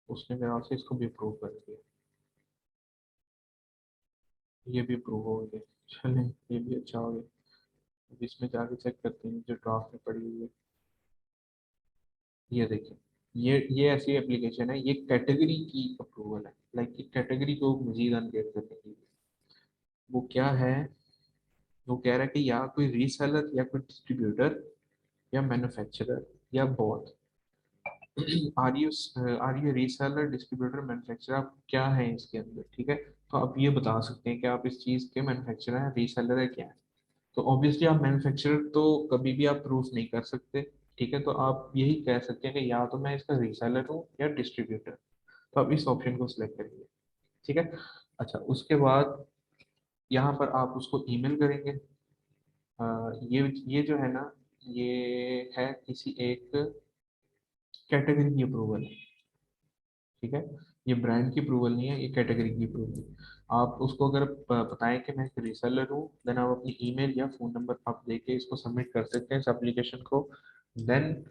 उसने मेरे से इसको भी अप्रूव कर दिया, ये भी अप्रूव हो गया। चलें, ये भी अच्छा हो गया। अब इसमें जाके चेक करते हैं जो ड्राफ्ट में पड़ी हुई है। ये देखिए, ये ऐसी एप्लीकेशन है, ये कैटेगरी की अप्रूवल है, कैटेगरी को मजीद अनगेट करने की। वो क्या है, वो कह रहा है कि या कोई रीसेलर या कोई डिस्ट्रीब्यूटर या मैन्युफैक्चरर या both. Are you reseller, distributor, manufacturer, आप क्या है इसके अंदर। ठीक है, तो आप ये बता सकते हैं कि आप इस चीज़ के मैन्युफैक्चरर हैं, रीसेलर है, क्या है। तो ऑब्वियसली आप मैन्युफैक्चरर तो कभी भी आप प्रूफ नहीं कर सकते। ठीक है, तो आप यही कह सकते हैं कि या तो मैं इसका रीसेलर हूँ या डिस्ट्रीब्यूटर। तो आप इस ऑप्शन को सिलेक्ट करेंगे। ठीक है। अच्छा, उसके बाद यहाँ पर आप उसको ईमेल करेंगे। ये जो है ना, ये है किसी एक कैटेगरी की अप्रूवल है। ठीक है, ये ब्रांड की अप्रूवल नहीं है, ये कैटेगरी की अप्रूवल है। आप उसको अगर बताएं कि मैं रीसेलर हूँ, देन आप अपनी ईमेल या फोन नंबर आप देके इसको सबमिट कर सकते हैं इस एप्लीकेशन को। देन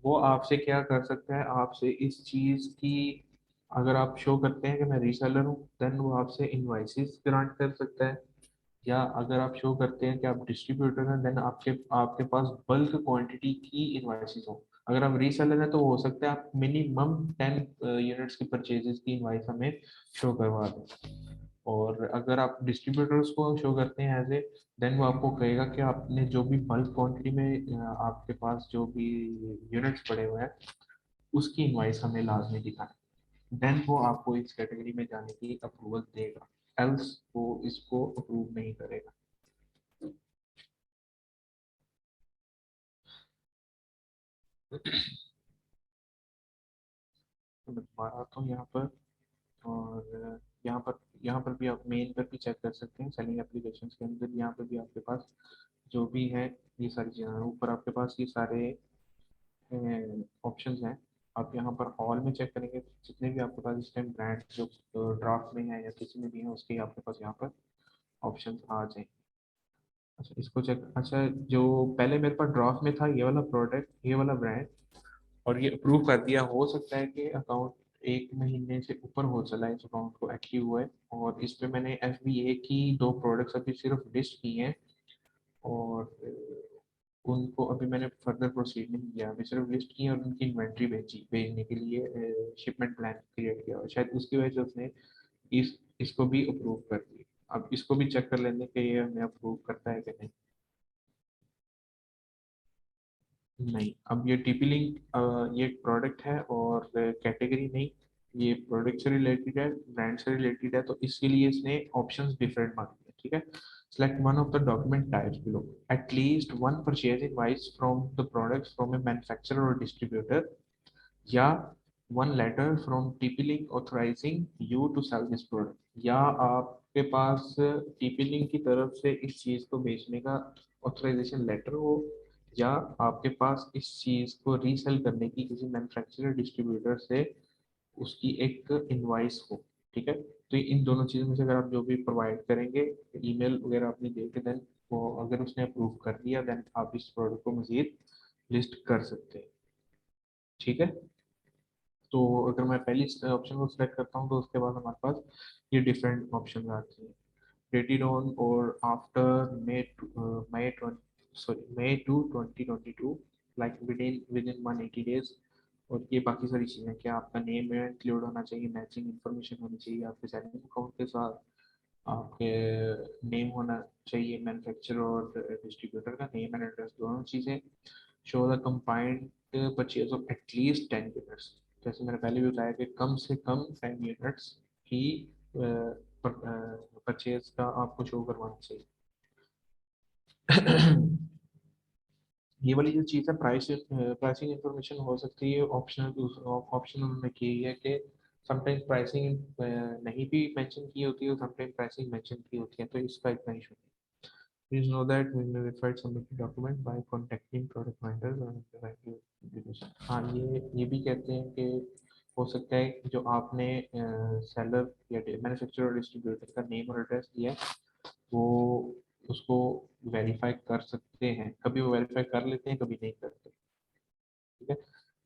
वो आपसे क्या कर सकता है, आपसे इस चीज़ की, अगर आप शो करते हैं कि मैं रीसेलर हूँ, देन वो आपसे इनवाइसेस ग्रांट कर सकता है। या अगर आप शो करते हैं कि आप डिस्ट्रीब्यूटर हैं, देन आपके आपके पास बल्क क्वांटिटी की इनवाइसेस हो। अगर आप रीसेलर हैं तो हो सकता है आप मिनिमम 10 यूनिट्स की परचेजेस की इनवाइस हमें शो करवा दें। और अगर आप डिस्ट्रीब्यूटर्स को शो करते हैं एज ए, देन वो आपको कहेगा कि आपने जो भी बल्क क्वांटिटी में आपके पास जो भी यूनिट्स पड़े हुए हैं उसकी इनवाइस हमें लाजमी दिखाना, देन वो आपको इस कैटेगरी में जाने की अप्रूवल देगा, एल्स वो इसको अप्रूव नहीं करेगा। तो मैं दोबारा आता हूँ यहाँ पर, और यहाँ पर भी आप मेन पर भी चेक कर सकते हैं, सेलिंग एप्लीकेशंस के अंदर यहाँ पर भी आपके पास जो भी है ये सारी चीज़ें हैं। ऊपर आपके पास ये सारे ऑप्शंस हैं। आप यहाँ पर ऑल में चेक करेंगे, जितने भी आपके पास इस टाइम ब्रांड जो ड्राफ्ट में है या किसी में भी है उसके आपके पास यहाँ पर ऑप्शंस आ जाएंगे। अच्छा इसको चेक, अच्छा जो पहले मेरे पास ड्राफ्ट में था ये वाला प्रोडक्ट, ये वाला ब्रांड, और ये अप्रूव कर दिया, हो सकता है कि अकाउंट 1 महीने से ऊपर हो चला है इस अकाउंट को एक्टिव हुआ है, और इस पे मैंने FBA की 2 प्रोडक्ट्स अभी सिर्फ लिस्ट की हैं, और उनको अभी मैंने फर्दर प्रोसीड नहीं किया, अभी सिर्फ लिस्ट की और उनकी इन्वेंट्री भेजने के लिए शिपमेंट प्लान क्रिएट किया और शायद उसकी वजह से उसने इसको भी अप्रूव कर दिया। अब इसको भी चेक कर लेंगे कि ये हमें अप्रूव करता है कि नहीं। नहीं, अब ये टीपी लिंक ये एक प्रोडक्ट है और कैटेगरी नहीं, ये प्रोडक्ट से रिलेटेड है, ब्रांड से रिलेटेड है, तो इसके लिए इसने ऑप्शंस डिफरेंट मांगे हैं, ठीक है। Select one of the document types below, at least one purchase invoice from the products from a manufacturer और डिस्ट्रीब्यूटर, या one letter from TP Link authorising you to sell this product, या आपके पास TP link की तरफ से इस चीज़ को बेचने का ऑथराइजेशन लेटर हो, या आपके पास इस चीज़ को रीसेल करने की किसी मैन्युफैक्चरर डिस्ट्रीब्यूटर से उसकी एक इनवाइस हो, ठीक है। तो इन दोनों चीज़ों में से अगर आप जो भी प्रोवाइड करेंगे, ईमेल वगैरह अपनी दे के, देन वो अगर उसने अप्रूव कर दिया देन आप इस प्रोडक्ट को मजीद लिस्ट कर सकते हैं, ठीक है। तो अगर मैं पहली ऑप्शन को सिलेक्ट करता हूँ तो उसके बाद हमारे पास ये डिफरेंट ऑप्शन आती है, dated on or after May 2 2022, like within 180 days। और ये बाकी सारी चीज़ें, क्या आपका नेम इंक्लूड होना चाहिए, मैचिंग इन्फॉर्मेशन होनी चाहिए आपके सैलरी अकाउंट के साथ, आपके नेम होना चाहिए मैन्युफैक्चरर और डिस्ट्रीब्यूटर का नेम एंड एड्रेस दोनों चीज़ें, show the combined purchase of at least 10 units, जैसे मैंने पहले भी बताया कि कम से कम 10 यूनिट्स की परचेज का आपको शो करवाना चाहिए। ये वाली जो चीज़ है प्राइसिंग इंफॉर्मेशन हो सकती है ऑप्शनल, ऑप्शन उन्होंने की है कि समटाइम्स प्राइसिंग नहीं भी मेंशन की होती है, समटाइम्स प्राइसिंग मेंशन की होती है, तो इसका इतना इशू नहीं। Please know that when you refer submitted document by contacting product vendors और provide you- हाँ ये भी कहते हैं कि हो सकता है कि जो आपने सेलर या मैन्युफैक्चरर डिस्ट्रीब्यूटर का नेम और एड्रेस दिया है वो उसको वेरीफाई कर सकते हैं, कभी वो वेरीफाई कर लेते हैं कभी नहीं करते, ठीक है।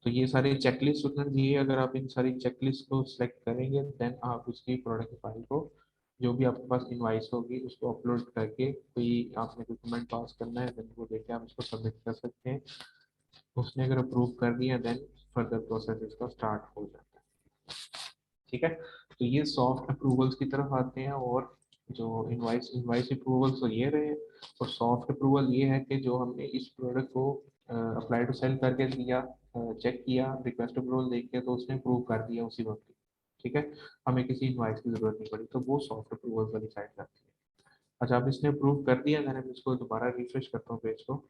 तो ये सारी चेकलिस्ट उन्होंने दी है, अगर आप इन सारी चेकलिस्ट को सिलेक्ट करेंगे देन आप उसकी प्रोडक्ट फाइल को, जो भी आपके पास इनवाइस होगी उसको अपलोड करके, कोई आपने कोई कमेंट पास करना है देन वो देके आप इसको सबमिट कर सकते हैं। उसने अगर अप्रूव कर दिया देन फर्दर प्रोसेस इसका स्टार्ट हो जाता है, ठीक है। तो ये सॉफ्ट अप्रूवल्स की तरफ आते हैं, और जो इनवाइस इनवाइस अप्रूवल्स तो ये रहे, और सॉफ्ट अप्रूवल ये है कि जो हमने इस प्रोडक्ट को अप्लाई टू सेल करके दिया, चेक किया, रिक्वेस्ट अप्रूवल देख के तो उसने अप्रूव कर दिया उसी वक्त ही, ठीक है, हमें किसी इनवाइस की जरूरत नहीं पड़ी, तो वो सॉफ्ट अप्रूवल वाली साइड जाती है। अच्छा अब इसने अप्रूव कर दिया, मैंने इसको दोबारा रिफ्रेश करता हूँ पेज को,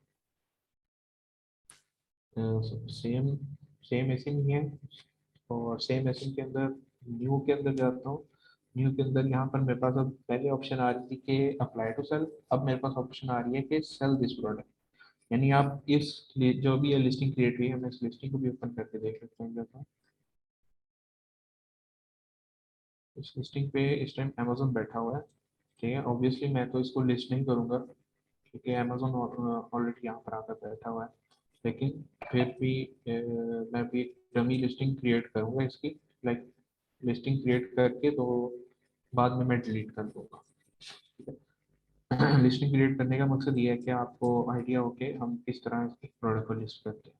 सेम सेम ऐसे ही है, और सेम एसिन के अंदर न्यू के अंदर जाता हूँ। न्यू के अंदर यहाँ पर मेरे पास अब पहले ऑप्शन आ रही थी कि अप्लाई टू सेल, अब मेरे पास ऑप्शन आ रही है कि सेल दिस प्रोडक्ट, यानी आप इस जो भी ये लिस्टिंग क्रिएट हुई है मैं इस लिस्टिंग को भी ओपन करके देख सकता हूँ जैसा। इस लिस्टिंग पे इस टाइम अमेजोन बैठा हुआ है, ठीक है। ऑब्वियसली मैं तो इसको लिस्ट नहीं करूंगा क्योंकि अमेजोन ऑलरेडी यहाँ पर आकर बैठा हुआ है, लेकिन फिर भी मैं भी एक डमी लिस्टिंग क्रिएट करूंगा इसकी, लाइक लिस्टिंग क्रिएट करके तो बाद में मैं डिलीट कर दूंगा, ठीक है। लिस्टिंग क्रिएट करने का मकसद ये है कि आपको आइडिया हो कि हम किस तरह इस प्रोडक्ट को लिस्ट करते हैं।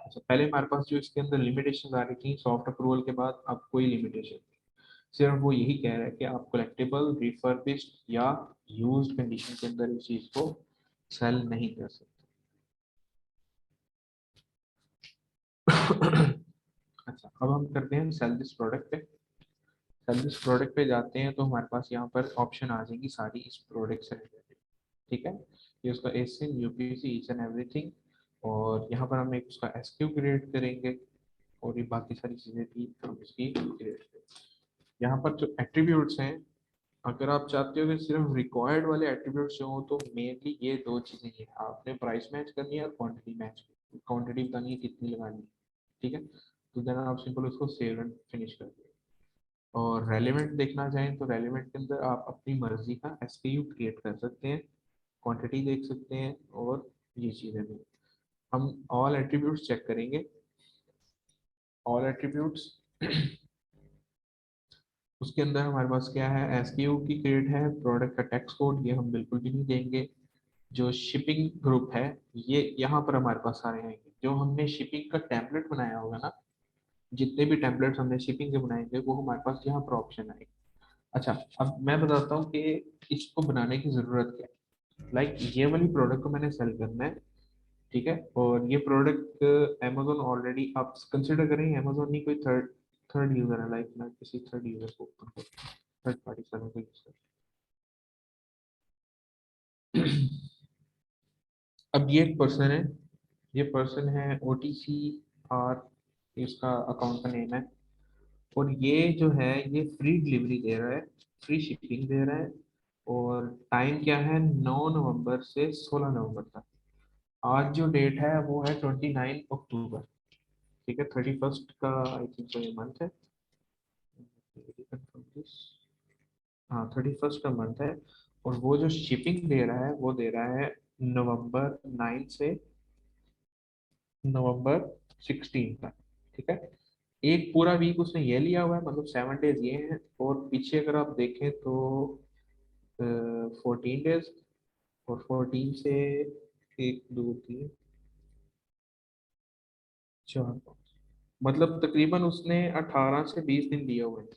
अच्छा पहले हमारे पास जो इसके अंदर लिमिटेशन आ रही थी सॉफ्ट अप्रूवल के बाद, अब कोई लिमिटेशन, सिर्फ वो यही कह रहा है कि आप कलेक्टेबल, रिफर्बिश्ड या यूज्ड कंडीशन के अंदर इस चीज को सेल नहीं कर सकते। अच्छा, अब हम करते हैं सेल दिस प्रोडक्ट पे। सेल दिस प्रोडक्ट पे जाते हैं तो हमारे पास यहाँ पर ऑप्शन आ जाएगी सारी इस प्रोडक्ट से रिलेटेड। ठीक है, ये उसका एसिन, यूपीसी, ईच एंड एवरीथिंग, और यहाँ पर हम एक उसका एसक्यू क्रिएट करेंगे, और ये बाकी सारी चीजें भी हम इसकी क्रिएट करेंगे। यहाँ पर जो एट्रीब्यूट्स हैं, अगर आप चाहते हो कि सिर्फ रिक्वायर्ड वाले एट्रीब्यूट्स जो हो, तो मेनली ये दो चीजें ही हैं। आपने प्राइस मैच करनी है और क्वांटिटी मैच, क्वांटिटी बतानी है कितनी लगानी है। ठीक है, तो देन आप सिंपल उसको सेव एंड फिनिश कर दो। और रेलिवेंट देखना चाहें तो रेलिवेंट के अंदर आप अपनी मर्जी का एसकेयू क्रिएट कर सकते हैं, क्वांटिटी देख सकते हैं, और ये चीज़ें भी। हम ऑल एट्रीब्यूट्स चेक करेंगे। ऑल एट्रीब्यूट्स उसके अंदर हमारे पास क्या है, एसकेयू की क्रिएट है, प्रोडक्ट का टेक्स्ट कोड ये हम बिल्कुल भी नहीं देंगे। जो शिपिंग ग्रुप है, ये यहाँ पर हमारे पास सारे आएंगे। जो हमने शिपिंग का टेम्पलेट बनाया होगा ना, जितने भी टेम्पलेट्स हमने शिपिंग के बनाएंगे वो हमारे पास यहाँ पर ऑप्शन आएंगे। अच्छा, अब मैं बताता हूँ कि इसको बनाने की जरूरत क्या है। लाइक ये वाली प्रोडक्ट को मैंने सेल करना है, ठीक है, और ये प्रोडक्ट अमेजोन ऑलरेडी, आप कंसिडर करें अमेजोन नहीं, कोई थर्ड थर्ड यूजर है। लाइक मैं किसी थर्ड यूजर को ओपन करता हूँ, थर्ड पार्टी सर्वर को यूज कर। अब ये एक पर्सन है, ये पर्सन है OTC आर, इसका अकाउंट का नेम है। और ये जो है ये फ्री डिलीवरी दे रहा है, फ्री शिपिंग दे रहा है। और टाइम क्या है, 9 नवंबर से 16 नवंबर तक। आज जो डेट है वो है 29 अक्टूबर। ठीक है, 31st का आई थिंक सो ये मंथ है। हाँ, 31st का मंथ है। और वो जो शिपिंग दे रहा है वो दे रहा है नवंबर 9 से नवंबर 16 तक। ठीक है, एक पूरा वीक उसने ये लिया हुआ है, मतलब 7 डेज ये हैं। और पीछे अगर आप देखें तो 14 डेज, और 14 से 1 2 3 4, मतलब तकरीबन उसने 18 से 20 दिन लिए हुए हैं।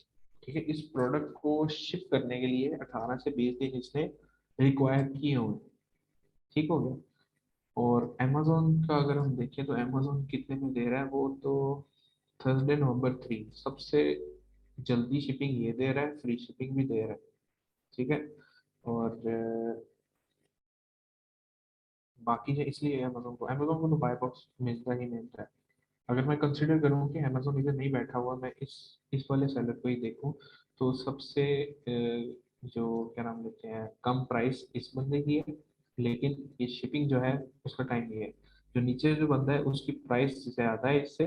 ठीक है, इस प्रोडक्ट को शिप करने के लिए 18 से 20 दिन इसने रिक्वायर किए हुए हैं। ठीक हो गया। और अमेजोन का अगर हम देखें तो अमेजोन कितने में दे रहा है वो तो, थर्सडे नवंबर 3 सबसे जल्दी शिपिंग ये दे रहा है, फ्री शिपिंग भी दे रहा है। ठीक है, और बाकी है, इसलिए अमेजोन को तो बाय बॉक्स मिलता ही मिलता है। अगर मैं कंसिडर करूँ कि अमेजोन इधर नहीं बैठा हुआ, मैं इस वाले सेलर को ही देखूँ, तो सबसे जो क्या नाम लेते हैं, कम प्राइस इस बंदे की है, लेकिन ये शिपिंग जो है उसका टाइम ये है। जो नीचे जो बंदा है उसकी प्राइस ज्यादा है इससे,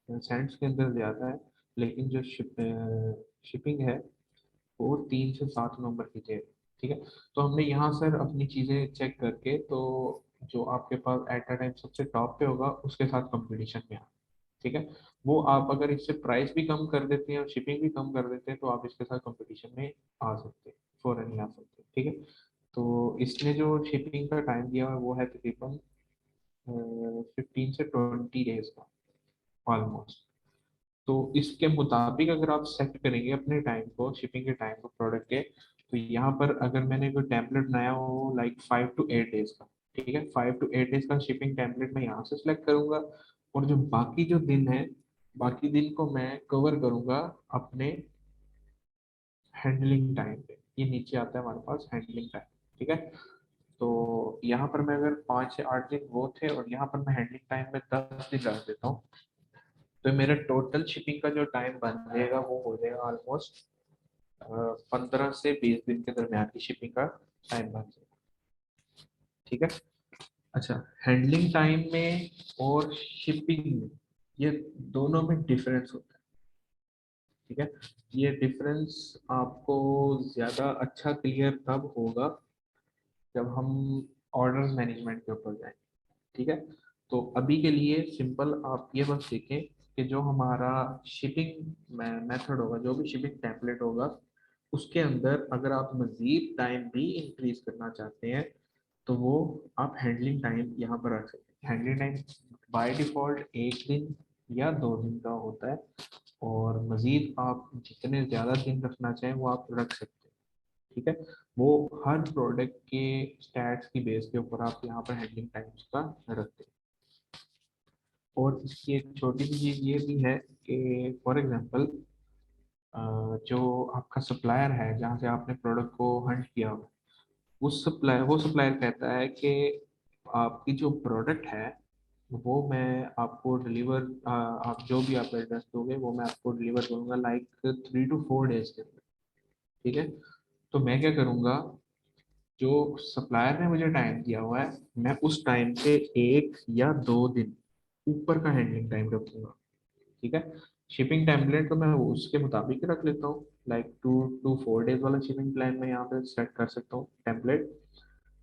सेंट्स के अंदर ज्यादा है, लेकिन जो शिपिंग है वो 3 से 7 नंबर की थे। ठीक है, तो हमने यहाँ सर अपनी चीज़ें चेक करके, तो जो आपके पास एट अ टाइम सबसे टॉप पे होगा उसके साथ कंपटीशन में आ। ठीक है, वो आप अगर इससे प्राइस भी कम कर देते हैं और शिपिंग भी कम कर देते हैं तो आप इसके साथ कंपटीशन में आ सकते हैं, फौरन ही आ सकते हैं। ठीक है, तो इसने जो शिपिंग का टाइम दिया है वो है तकरीबन 15 से 20 डेज का ऑलमोस्ट। तो इसके मुताबिक अगर आप सेट करेंगे अपने टाइम को, शिपिंग के टाइम को प्रोडक्ट के, तो यहाँ पर अगर मैंने कोई टेम्पलेट बनाया हो लाइक 5 to 8 डेज का, ठीक है, 5 to 8 डेज का शिपिंग टेम्पलेट मैं यहाँ से सिलेक्ट करूंगा। और जो बाकी जो दिन है, बाकी दिन को मैं कवर करूंगा अपने हैंडलिंग टाइम पे। ये नीचे आता है हमारे पास हैंडलिंग टाइम। ठीक है, तो यहाँ पर मैं अगर 5 से 8 दिन वो थे, और यहाँ पर मैं हैंडलिंग टाइम में 10 दिन रख देता हूँ, तो मेरा टोटल शिपिंग का जो टाइम बन जाएगा वो हो जाएगा ऑलमोस्ट 15 से 20 दिन के दरमियान की शिपिंग का टाइम बन जाएगा। ठीक है, अच्छा, हैंडलिंग टाइम में और शिपिंग में ये दोनों में डिफरेंस होता है। ठीक है, ये डिफरेंस आपको ज़्यादा अच्छा क्लियर तब होगा जब हम ऑर्डर्स मैनेजमेंट के ऊपर जाएं। ठीक है, तो अभी के लिए सिंपल आप ये बस देखें कि जो हमारा शिपिंग मेथड होगा, जो भी शिपिंग टेम्पलेट होगा, उसके अंदर अगर आप मजीद टाइम भी इंक्रीज करना चाहते हैं तो वो आप हैंडलिंग टाइम यहाँ पर रख सकते हैं। हैंडलिंग टाइम बाय डिफॉल्ट 1 दिन या 2 दिन का होता है, और मज़ीद आप जितने ज़्यादा दिन रखना चाहें वो आप रख सकते हैं। ठीक है, वो हर प्रोडक्ट के स्टैट्स की बेस के ऊपर आप यहाँ पर हैंडलिंग टाइम्स का रखते हैं। और इसकी एक छोटी सी चीज़ ये भी है कि फॉर एग्जांपल जो आपका सप्लायर है जहाँ से आपने प्रोडक्ट को हंट किया हुआ, उस सप्लायर वो सप्लायर कहता है कि आपकी जो प्रोडक्ट है वो मैं आपको डिलीवर, आप जो भी आप एड्रेस दोगे वो मैं आपको डिलीवर करूँगा लाइक 3 to 4 डेज के अंदर। ठीक है, तो मैं क्या करूँगा, जो सप्लायर ने मुझे टाइम दिया हुआ है मैं उस टाइम से 1 या 2 दिन ऊपर का हैंडलिंग टाइम रखूंगा। ठीक है, शिपिंग टेम्पलेट तो मैं उसके मुताबिक रख लेता हूँ, लाइक 2 to 4 डेज वाला शिपिंग प्लान मैं यहाँ पे सेट कर सकता हूँ टेम्पलेट।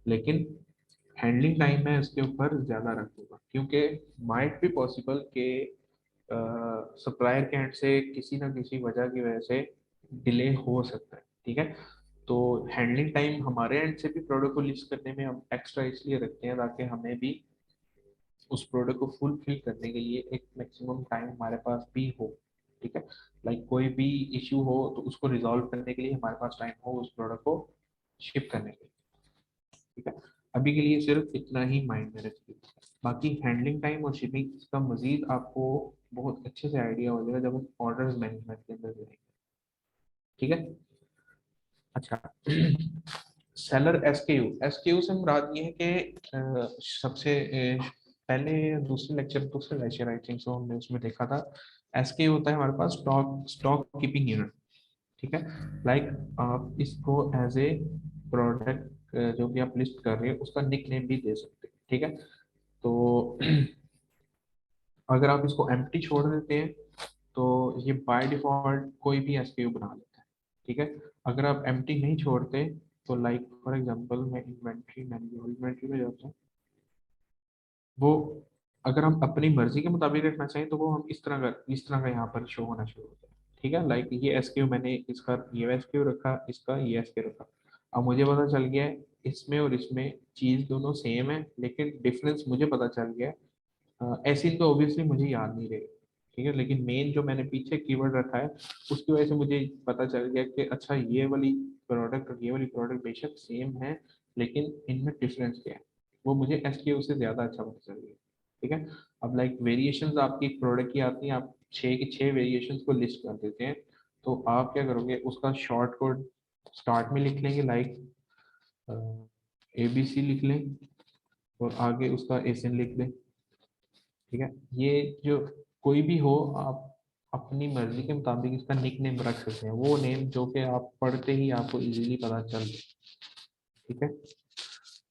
लेकिन हैंडलिंग टाइम मैं इसके ऊपर ज़्यादा रखूंगा क्योंकि माइट भी पॉसिबल कि सप्लायर के एंड से किसी ना किसी वजह की वजह से डिले हो सकता है। ठीक है, तो हैंडलिंग टाइम हमारे एंड से भी प्रोडक्ट को लिस्ट करने में हम एक्स्ट्रा इसलिए रखते हैं ताकि हमें भी उस प्रोडक्ट को फुलफिल करने के लिए एक मैक्सिमम टाइम हमारे पास भी हो। ठीक है, लाइक कोई भी इश्यू हो तो उसको रिजॉल्व करने के लिए हमारे पास टाइम हो उस प्रोडक्ट को शिप करने के लिए। ठीक है, अभी के लिए सिर्फ इतना ही माइंड में रखिए। बाकी हैंडलिंग टाइम और शिपिंग का मजीद आपको बहुत अच्छे से आइडिया हो जाएगा जब हम ऑर्डर्स मैनेजमेंट के अंदर जाएंगे। ठीक है, अच्छा सेलर एसकेयू, एसकेयू से मुराद ये है कि सबसे पहले दूसरे लेक्चर आई थिंक सो हमने उसमें देखा था, एसकेयू होता है हमारे पास स्टॉक स्टॉक कीपिंग यूनिट। ठीक है, लाइक आप इसको एज ए प्रोडक्ट जो भी आप लिस्ट कर रहे हो उसका निक नेम भी दे सकते हैं। ठीक है, तो अगर आप इसको एम्प्टी छोड़ देते हैं तो ये बाय डिफॉल्ट कोई भी एसकेयू बना लेता है। ठीक है, अगर आप एम्प्टी नहीं छोड़ते तो लाइक फॉर एग्जांपल मैं इन्वेंट्री में जाता हूँ, वो अगर हम अपनी मर्जी के मुताबिक रखना चाहें तो वो हम इस तरह का यहाँ पर शो होना शुरू होता है। ठीक है, लाइक ये एसक्यू मैंने इसका ये एसक्यू रखा, इसका ये एसक्यू रखा। अब मुझे पता चल गया है इसमें और इसमें चीज दोनों सेम है लेकिन डिफरेंस मुझे पता चल गया है। ऐसी तो ऑब्वियसली मुझे याद नहीं रहेगी। ठीक है, लेकिन मेन जो मैंने पीछे कीवर्ड रखा है उसकी वजह से मुझे पता चल गया कि अच्छा ये वाली प्रोडक्ट और ये वाली प्रोडक्ट बेशक सेम है लेकिन इनमें डिफरेंस क्या है, वो मुझे एसक्यू से ज़्यादा अच्छा पता चल गया। ठीक है, अब लाइक वेरिएशंस आपकी प्रोडक्ट की आती हैं, आप 6 की 6 वेरिएशंस को लिस्ट कर देते हैं, तो आप क्या करोगे उसका शॉर्ट कोड स्टार्ट में लिख लेंगे, लाइक ABC लिख लें और आगे उसका एसएन लिख दें। ठीक है, ये जो कोई भी हो आप अपनी मर्जी के मुताबिक इसका निक नेम रख सकते हैं, वो नेम जो कि आप पढ़ते ही आपको इजीली पता चल जाए। ठीक है,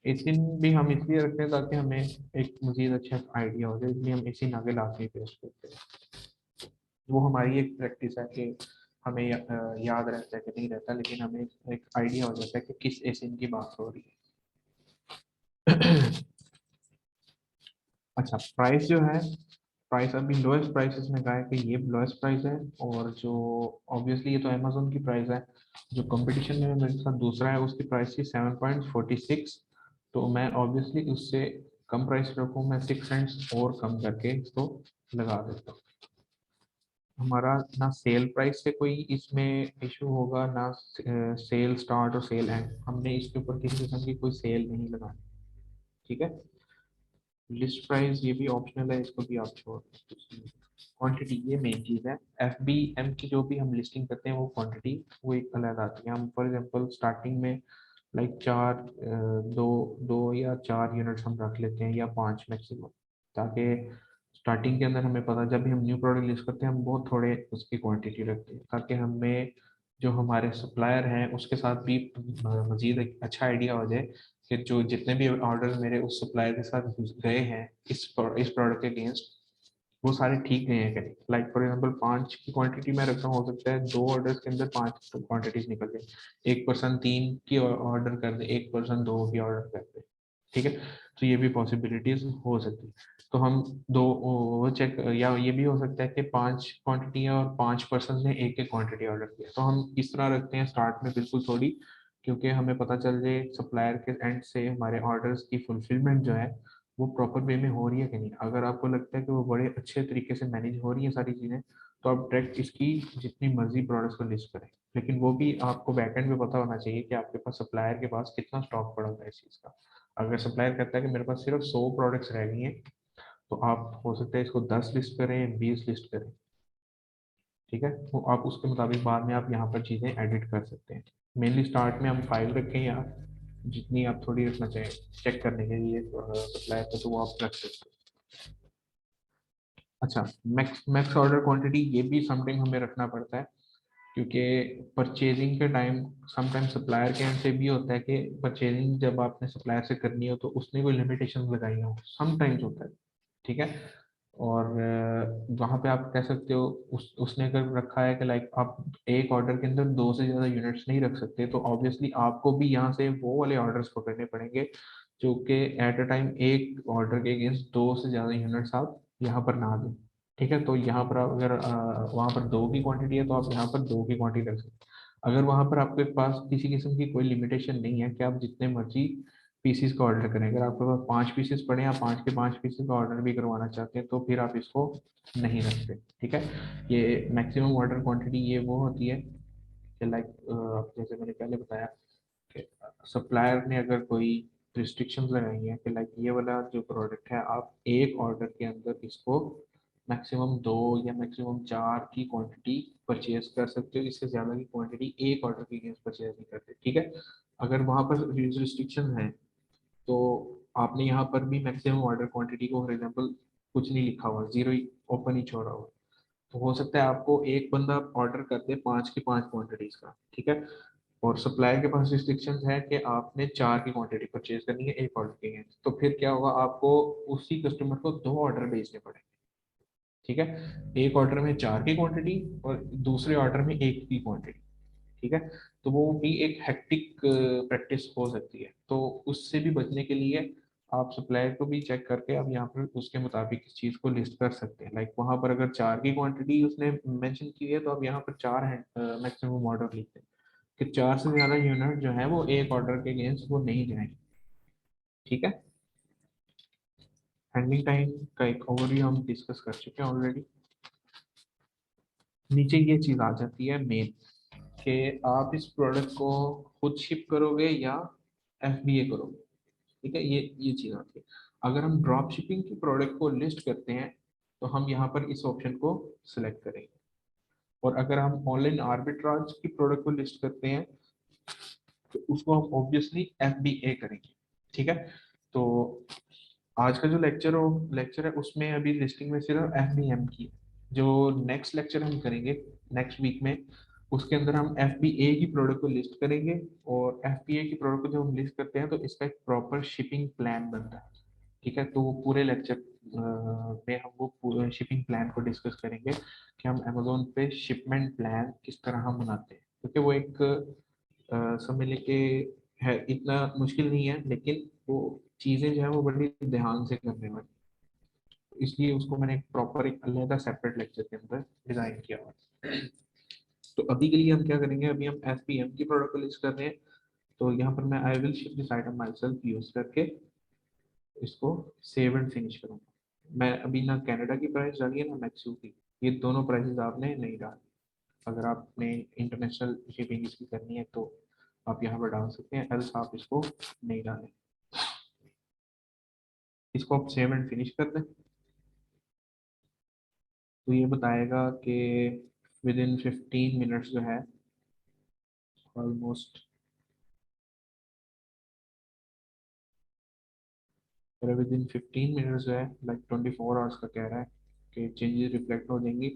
एसिन भी हम इसलिए रखते हैं ताकि हमें एक मजीद अच्छा आइडिया हो जाए, इसलिए हम एसिन आगे लाते हैं पेस्ट करते हैं। वो हमारी एक प्रैक्टिस है कि हमें याद रहता है कि नहीं रहता, लेकिन हमें एक आइडिया हो जाता है कि किस एसिन की बात हो रही है। अच्छा, प्राइस जो है, प्राइस अभी लोएस्ट प्राइस इसने कहा है कि ये लोएस्ट प्राइस है, और जो ऑब्वियसली ये तो अमेजोन की प्राइस है, जो कंपटीशन में मेरे साथ दूसरा है उसकी प्राइस थी 7.46, तो मैं ऑब्वियसली उससे कम प्राइस रखूँ, मैं 6 सेंट्स और कम करके इसको लगा देता हूँ। हमारा ना सेल प्राइस से कोई इसमें इशू होगा ना सेल स्टार्ट और सेल एंड, हमने इसके ऊपर किसी किस्म की कोई सेल नहीं लगानी। ठीक है, लिस्ट प्राइस ये भी ऑप्शनल है, इसको भी आप छोड़ सकते हैं। क्वांटिटी ये मेन चीज़ है, FBM की जो भी हम लिस्टिंग करते हैं वो क्वांटिटी वो एक अलग आती है। हम फॉर एग्जांपल स्टार्टिंग में लाइक दो दो या 4 यूनिट्स हम रख लेते हैं या 5 मैक्सिमम, ताकि स्टार्टिंग के अंदर हमें पता, जब भी हम न्यू प्रोडक्ट लिस्ट करते हैं हम बहुत थोड़े उसकी क्वांटिटी रखते हैं ताकि हमें जो हमारे सप्लायर हैं उसके साथ भी मजीद एक अच्छा आइडिया हो जाए कि जो जितने भी ऑर्डर मेरे उस सप्लायर के साथ गए हैं इस प्रोडक्ट के अगेंस्ट, वो सारे ठीक गए हैं कि नहीं। लाइक फॉर एग्जांपल 5 की क्वांटिटी में रखा, हो सकता है 2 ऑर्डर्स के अंदर 5 क्वांटिटीज निकल जाए, एक पर्सन 3 की ऑर्डर कर दे, एक पर्सन 2 की ऑर्डर कर दे। ठीक है, तो ये भी पॉसिबिलिटीज हो सकती है। तो हम दो वो चेक, या ये भी हो सकता है कि 5 क्वांटिटी है और 5 पर्सन ने एक एक क्वांटिटी ऑर्डर किया, तो हम इस तरह रखते हैं स्टार्ट में बिल्कुल थोड़ी, क्योंकि हमें पता चल जाए सप्लायर के एंड से हमारे ऑर्डर्स की फुलफिलमेंट जो है वो प्रॉपर वे में हो रही है कि नहीं। अगर आपको लगता है कि वो बड़े अच्छे तरीके से मैनेज हो रही है सारी चीज़ें, तो आप डायरेक्ट इसकी जितनी मर्जी प्रोडक्ट्स को लिस्ट करें, लेकिन वो भी आपको बैकएंड में पता होना चाहिए कि आपके पास सप्लायर के पास कितना स्टॉक पड़ा हुआ है इस चीज़ का। अगर सप्लायर कहता है कि मेरे पास सिर्फ 100 प्रोडक्ट्स रह गई हैं, तो आप हो सकता है इसको 10 लिस्ट करें, 20 लिस्ट करें, ठीक है। तो आप उसके मुताबिक बाद में आप यहाँ पर चीज़ें एडिट कर सकते हैं। मेनली स्टार्ट में हम 5 रखें, या जितनी आप थोड़ी रखना चाहें चेक करने के लिए सप्लायर का, तो वो आप रख सकते हैं। अच्छा, मैक्स मैक्स ऑर्डर क्वांटिटी ये भी समटाइम हमें रखना पड़ता है, क्योंकि परचेजिंग के टाइम समटाइम सप्लायर के एंड से भी होता है कि परचेजिंग जब आपने सप्लायर से करनी हो तो उसने कोई लिमिटेशन लगाई हो, समटाइम्स होता है, ठीक है। और वहाँ पे आप कह सकते हो उसने अगर रखा है कि लाइक आप एक ऑर्डर के अंदर 2 से ज़्यादा यूनिट्स नहीं रख सकते, तो ऑब्वियसली आपको भी यहाँ से वो वाले ऑर्डर्स पकड़ने पड़ेंगे जो कि एट अ टाइम एक ऑर्डर के अगेंस्ट 2 से ज़्यादा यूनिट्स आप यहाँ पर ना दें, ठीक है। तो यहाँ पर आप अगर वहाँ पर 2 की क्वांटिटी है तो आप यहाँ पर 2 की क्वांटिटी रख सकते हैं। अगर वहाँ पर आपके पास किसी किस्म की कोई लिमिटेशन नहीं है कि आप जितने मर्जी पीसीस का ऑर्डर करें, अगर आपके पास 5 पीसेस पड़े हैं, आप 5 के 5 पीसेस का ऑर्डर भी करवाना चाहते हैं, तो फिर आप इसको नहीं रखते, ठीक है। ये मैक्सिमम ऑर्डर क्वांटिटी ये वो होती है कि लाइक जैसे मैंने पहले बताया कि सप्लायर ने अगर कोई रिस्ट्रिक्शंस लगाई हैं कि लाइक ये वाला जो प्रोडक्ट है आप एक ऑर्डर के अंदर इसको मैक्सिमम 2 या मैक्सिमम 4 की क्वांटिटी परचेज कर सकते हो, इससे ज़्यादा की क्वांटिटी एक ऑर्डर के अगेंस्ट परचेज नहीं करते, ठीक है। अगर वहाँ पर रिस्ट्रिक्शन है तो आपने यहाँ पर भी मैक्सिमम ऑर्डर क्वांटिटी को फॉर एग्जांपल कुछ नहीं लिखा हुआ, जीरो ही ओपन ही छोड़ा हुआ, तो हो सकता है आपको एक बंदा ऑर्डर कर दे 5 की 5 क्वांटिटीज का, ठीक है। और सप्लायर के पास रिस्ट्रिक्शन है कि आपने 4 की क्वांटिटी परचेज करनी है एक ऑर्डर के लिए, तो फिर क्या होगा, आपको उसी कस्टमर को 2 ऑर्डर भेजने पड़ेंगे, ठीक है। एक ऑर्डर में 4 की क्वांटिटी और दूसरे ऑर्डर में 1 की क्वांटिटी, ठीक है। तो वो भी एक हेक्टिक प्रैक्टिस हो सकती है, तो उससे भी बचने के लिए आप सप्लायर को भी चेक करके आप यहाँ पर उसके मुताबिक इस चीज़ को लिस्ट कर सकते हैं। लाइक वहाँ पर अगर 4 की क्वांटिटी उसने मेंशन की है, तो आप यहाँ पर 4 है मैक्सिमम ऑर्डर लिखते हैं कि 4 से ज़्यादा यूनिट जो है वो एक ऑर्डर के अगेंस्ट वो नहीं जाएंगे, ठीक है। हैंडलिंग टाइम का एक ओवरव्यू हम डिस्कस कर चुके हैं ऑलरेडी। नीचे ये चीज़ आ जाती है मेन, कि आप इस प्रोडक्ट को खुद शिप करोगे या एफबीए करोगे, ठीक है। ये चीज़ आती है। अगर हम ड्रॉप शिपिंग की प्रोडक्ट को लिस्ट करते हैं तो हम यहाँ पर इस ऑप्शन को सिलेक्ट करेंगे, और अगर हम ऑनलाइन आर्बिट्राज की प्रोडक्ट को लिस्ट करते हैं तो उसको हम ऑब्वियसली एफबीए करेंगे, ठीक है। तो आज का जो लेक्चर है उसमें अभी लिस्टिंग में सिर्फ एफबीएम की है। जो नेक्स्ट लेक्चर हम करेंगे नेक्स्ट वीक में, उसके अंदर हम एफबीए की प्रोडक्ट को लिस्ट करेंगे, और एफबीए की प्रोडक्ट को जब हम लिस्ट करते हैं तो इसका एक प्रॉपर शिपिंग प्लान बनता है, ठीक है। तो वो पूरे लेक्चर में हम वो शिपिंग प्लान को डिस्कस करेंगे कि हम अमेजोन पे शिपमेंट प्लान किस तरह हम बनाते हैं, क्योंकि वो एक समझ लें कि है इतना मुश्किल नहीं है, लेकिन वो चीज़ें जो है वो बड़ी ध्यान से करने वाली, इसलिए उसको मैंने प्रॉपर एक अलग सेपरेट लेक्चर के अंदर डिजाइन किया हुआ है। तो अभी के लिए हम क्या करेंगे, अभी हम एफ पी एम की प्रोडक्ट को लिस्ट कर रहे हैं, तो यहाँ पर मैं I will ship this item my self use करके इसको सेव एंड फिनिश करूँगा। मैं अभी ना कनाडा की प्राइस डाली है ना मैक्सू की, ये दोनों प्राइसेस आपने नहीं डाली। अगर आपने इंटरनेशनल शिपिंग इसकी करनी है तो आप यहाँ पर डाल सकते हैं, एल्स आप इसको नहीं डालें। इसको आप सेव एंड फिनिश कर दें तो ये बताएगा कि विद इन 15 मिनट्स जो है ऑलमोस्ट, विद इन 15 मिनट्स जो है लाइक 24 आवर्स का कह रहा है कि चेंजेस रिफ्लेक्ट हो जाएंगी,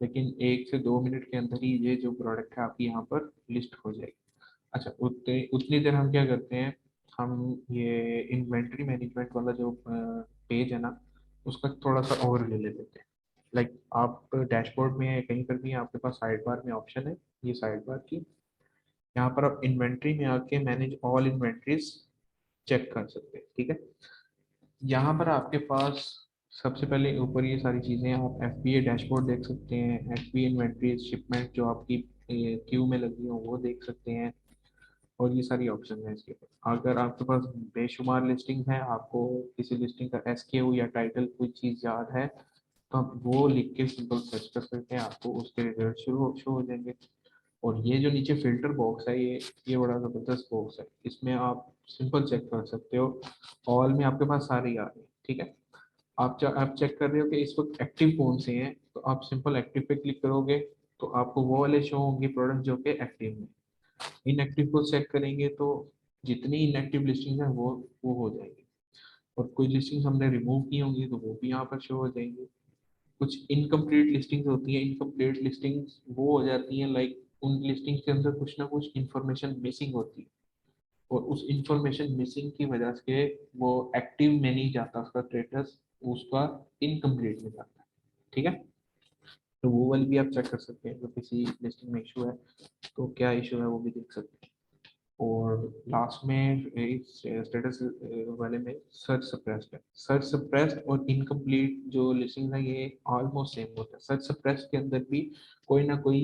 लेकिन 1 से 2 मिनट के अंदर ही ये जो प्रोडक्ट है आपकी यहाँ पर लिस्ट हो जाएगी। अच्छा, उतने उतनी देर हम क्या करते हैं, हम ये इन्वेंट्री मैनेजमेंट वाला जो पेज है ना उसका थोड़ा सा ओवरव्यू ले लेते हैं। लाइक आप डैशबोर्ड में कहीं पर भी आपके पास साइड बार में ऑप्शन है, ये साइड बार की, यहाँ पर आप इन्वेंट्री में आके मैनेज ऑल इन्वेंट्रीज चेक कर सकते हैं, ठीक है। यहाँ पर आपके पास सबसे पहले ऊपर ये सारी चीज़ें आप एफ बी ए डैशबोर्ड देख सकते हैं, एफ बी इन्वेंट्री शिपमेंट जो आपकी क्यू में लगी हो वो देख सकते हैं, और ये सारी ऑप्शन है इसके ऊपर। अगर आपके पास बेशुमार लिस्टिंग है, आपको किसी लिस्टिंग का एस के या टाइटल कोई चीज़ याद है, तो आप वो लिख के सिंपल सर्च कर सकते हैं, आपको उसके रिजल्ट शुरू शो हो जाएंगे। और ये जो नीचे फिल्टर बॉक्स है, ये बड़ा जबरदस्त बॉक्स है, इसमें आप सिंपल चेक कर सकते हो। ऑल में आपके पास सारे आ रहे हैं, ठीक है। आप चेक कर रहे हो कि इस वक्त एक्टिव कौन से हैं, तो आप सिंपल एक्टिव पे क्लिक करोगे तो आपको वो वाले शो होंगे प्रोडक्ट जो कि एक्टिव में। इनएक्टिव को चेक करेंगे तो जितनी इनएक्टिव लिस्टिंग है वो हो जाएगी। और कोई लिस्टिंग हमने रिमूव की होंगी तो वो भी यहाँ पर शो हो जाएंगी। कुछ इनकम्प्लीट लिस्टिंग्स होती हैं, इनकम्प्लीट लिस्टिंग्स वो हो जाती हैं लाइक उन लिस्टिंग्स के अंदर कुछ ना कुछ इंफॉर्मेशन मिसिंग होती है, और उस इंफॉर्मेशन मिसिंग की वजह से वो एक्टिव में नहीं जाता, उसका स्टेटस उसका इनकम्प्लीट में जाता है, ठीक है। तो वो वाली भी आप चेक कर सकते हैं, तो किसी लिस्टिंग में इशू है तो क्या इशू है वो भी देख सकते हैं। और लास्ट में स्टेटस वाले में सर्च सप्रेस्ड है। सर्च सप्रेस्ड और इनकम्प्लीट जो लिस्टिंग है ये ऑलमोस्ट सेम होता है। सर्च सप्रेस्ड के अंदर भी कोई ना कोई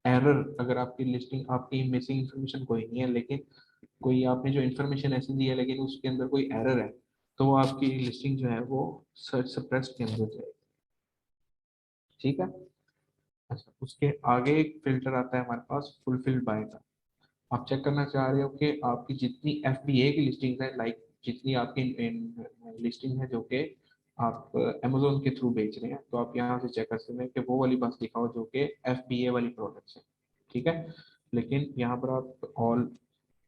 एरर, अगर आपकी लिस्टिंग आपकी मिसिंग इंफॉर्मेशन कोई नहीं है, लेकिन कोई आपने जो इन्फॉर्मेशन ऐसी दी है लेकिन उसके अंदर कोई एरर है, तो वो आपकी लिस्टिंग जो है वो सर्च सप्रेस्ड के अंदर जाएगी, ठीक है। अच्छा, उसके आगे एक फिल्टर आता है हमारे पास फुलफिल्ड बाय का। आप चेक करना चाह रहे हो कि आपकी जितनी FBA की लिस्टिंग है, लाइक जितनी आपकी लिस्टिंग है जो कि आप अमेजोन के थ्रू बेच रहे हैं, तो आप यहाँ से चेक कर सकते हैं कि वो वाली बस दिखाओ जो कि FBA वाली प्रोडक्ट्स है, ठीक है। लेकिन यहाँ पर आप ऑल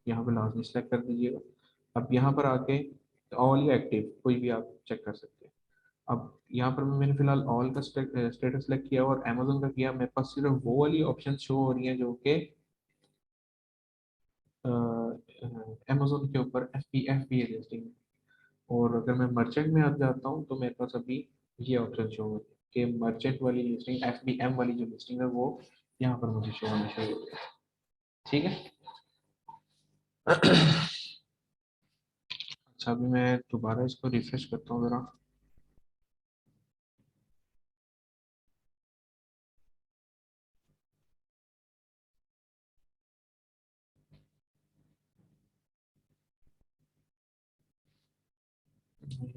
यहाँ पर लाजमी सेलेक्ट कर दीजिएगा। अब यहाँ पर आके ऑल या एक्टिव कोई भी आप चेक कर सकते हैं। अब यहाँ पर मैंने फिलहाल ऑल का स्टेटस सेलेक्ट किया और अमेजोन का किया, मेरे पास सिर्फ वो वाली ऑप्शन शो हो रही है जो कि अमेजोन के ऊपर एफ बी ए लिस्टिंग। और अगर मैं मर्चेंट में आ जाता हूँ तो मेरे पास अभी ये ऑप्शन शो हो रही है कि मर्चेंट वाली लिस्टिंग FBM वाली जो लिस्टिंग है वो यहाँ पर मुझे शो होना शुरू हो गया, ठीक है। अच्छा, अभी मैं दोबारा इसको रिफ्रेश करता हूँ जरा।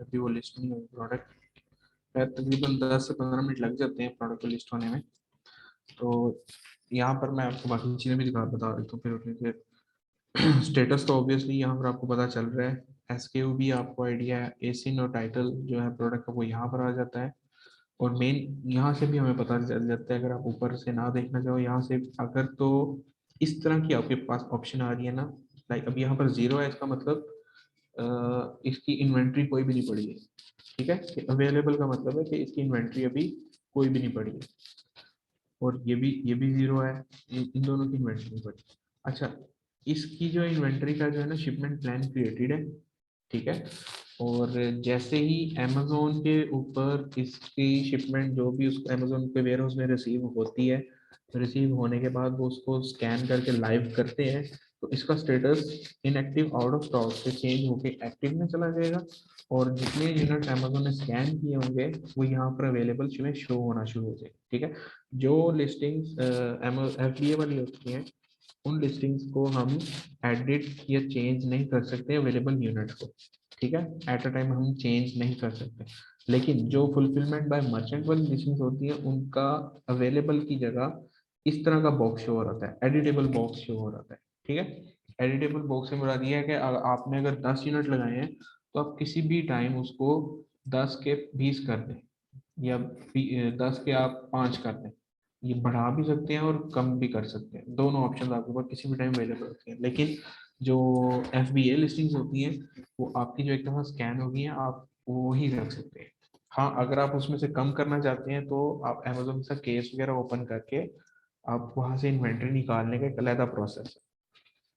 अभी वो लिस्ट नहीं हुई प्रोडक्ट, तकरीबन 10 से 15 मिनट लग जाते हैं प्रोडक्ट को लिस्ट होने में। तो यहाँ पर मैं आपको बाकी चीज़ें भी बता देता हूँ फिर स्टेटस तो ऑब्वियसली यहाँ पर आपको पता चल रहा है। SKU भी आपको आइडिया है, एसिन और टाइटल जो है प्रोडक्ट का वो यहाँ पर आ जाता है। और मेन यहाँ से भी हमें पता चल जाता है, अगर आप ऊपर से ना देखना चाहो यहाँ से, अगर तो इस तरह की आपके पास ऑप्शन आ रही है ना, लाइक अब यहाँ पर जीरो है, इसका मतलब इसकी इन्वेंट्री कोई भी नहीं पड़ी है, ठीक है। अवेलेबल का मतलब है कि इसकी इन्वेंट्री अभी कोई भी नहीं पड़ी है। और ये भी जीरो है, इन दोनों की इन्वेंट्री नहीं पड़ी। अच्छा, इसकी जो इन्वेंट्री का जो है ना शिपमेंट प्लान क्रिएटेड है, ठीक है। और जैसे ही अमेजोन के ऊपर इसकी शिपमेंट जो भी उस अमेजोन के वेयर हाउस में रिसीव होती है, रिसीव होने के बाद वो उसको स्कैन करके लाइव करते हैं, तो इसका status inactive out of stock से चेंज होके एक्टिव में चला जाएगा। और जितने यूनिट अमेजोन ने स्कैन किए होंगे वो यहाँ पर अवेलेबल में शो होना शुरू हो जाएगा, ठीक है। जो लिस्टिंग्स FBA वाली होती हैं उन लिस्टिंग्स को हम एडिट या चेंज नहीं कर सकते अवेलेबल यूनिट को, ठीक है। एट अ टाइम हम चेंज नहीं कर सकते। लेकिन जो फुलफिलमेंट बाय मर्चेंट वाली लिस्टिंग्स होती हैं उनका अवेलेबल की जगह इस तरह का बॉक्स शो हो रहा है, एडिटेबल बॉक्स शो हो रहा है, ठीक है। एडिटेबल बॉक्स से मुराद ये है कि आपने अगर 10 यूनिट लगाए हैं तो आप किसी भी टाइम उसको 10 के 20 कर दें, या 10 के आप 5 कर दें। ये बढ़ा भी सकते हैं और कम भी कर सकते हैं, दोनों ऑप्शन आपके पास किसी भी टाइम अवेलेबल होते हैं। लेकिन जो FBA लिस्टिंग्स होती हैं वो आपकी जो एक दफ़ा स्कैन होगी हैं आप वो ही रख सकते हैं। हाँ, अगर आप उसमें से कम करना चाहते हैं तो आप अमेजोन का केस वगैरह ओपन करके आप वहां से इन्वेंट्री निकालने का एक अलग प्रोसेस है,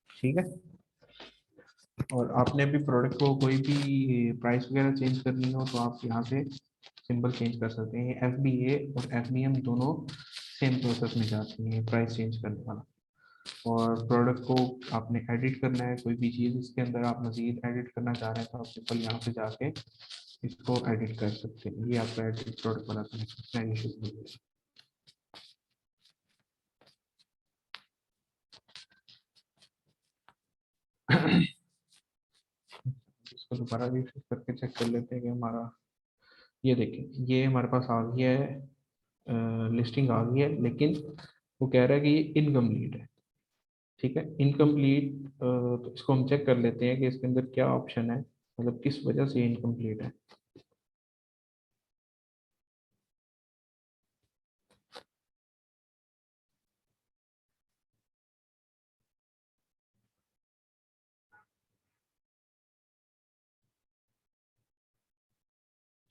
ठीक है। और आपने भी प्रोडक्ट को कोई भी प्राइस वगैरह चेंज करनी हो तो आप यहाँ से सिंबल चेंज कर सकते हैं। FBA और FBM दोनों सेम प्रोसेस में जाती हैं प्राइस चेंज करने वाला। और प्रोडक्ट को आपने एडिट करना है, कोई भी चीज़ इसके अंदर आप मजीद एडिट करना चाह रहे हैं तो आप सिंपल यहाँ से जाके इसको एडिट कर सकते हैं। ये आपका एडिट प्रोडक्ट वाला कनेक्शन है। इसको दोबारा रिफ्रेश करके चेक कर लेते हैं कि हमारा ये देखिए ये हमारे पास आ गया है, लिस्टिंग आ गई है, लेकिन वो कह रहा है कि ये इनकम्प्लीट है। ठीक है, इनकम्प्लीट, तो इसको हम चेक कर लेते हैं कि इसके अंदर क्या ऑप्शन है, मतलब किस वजह से इनकम्प्लीट है।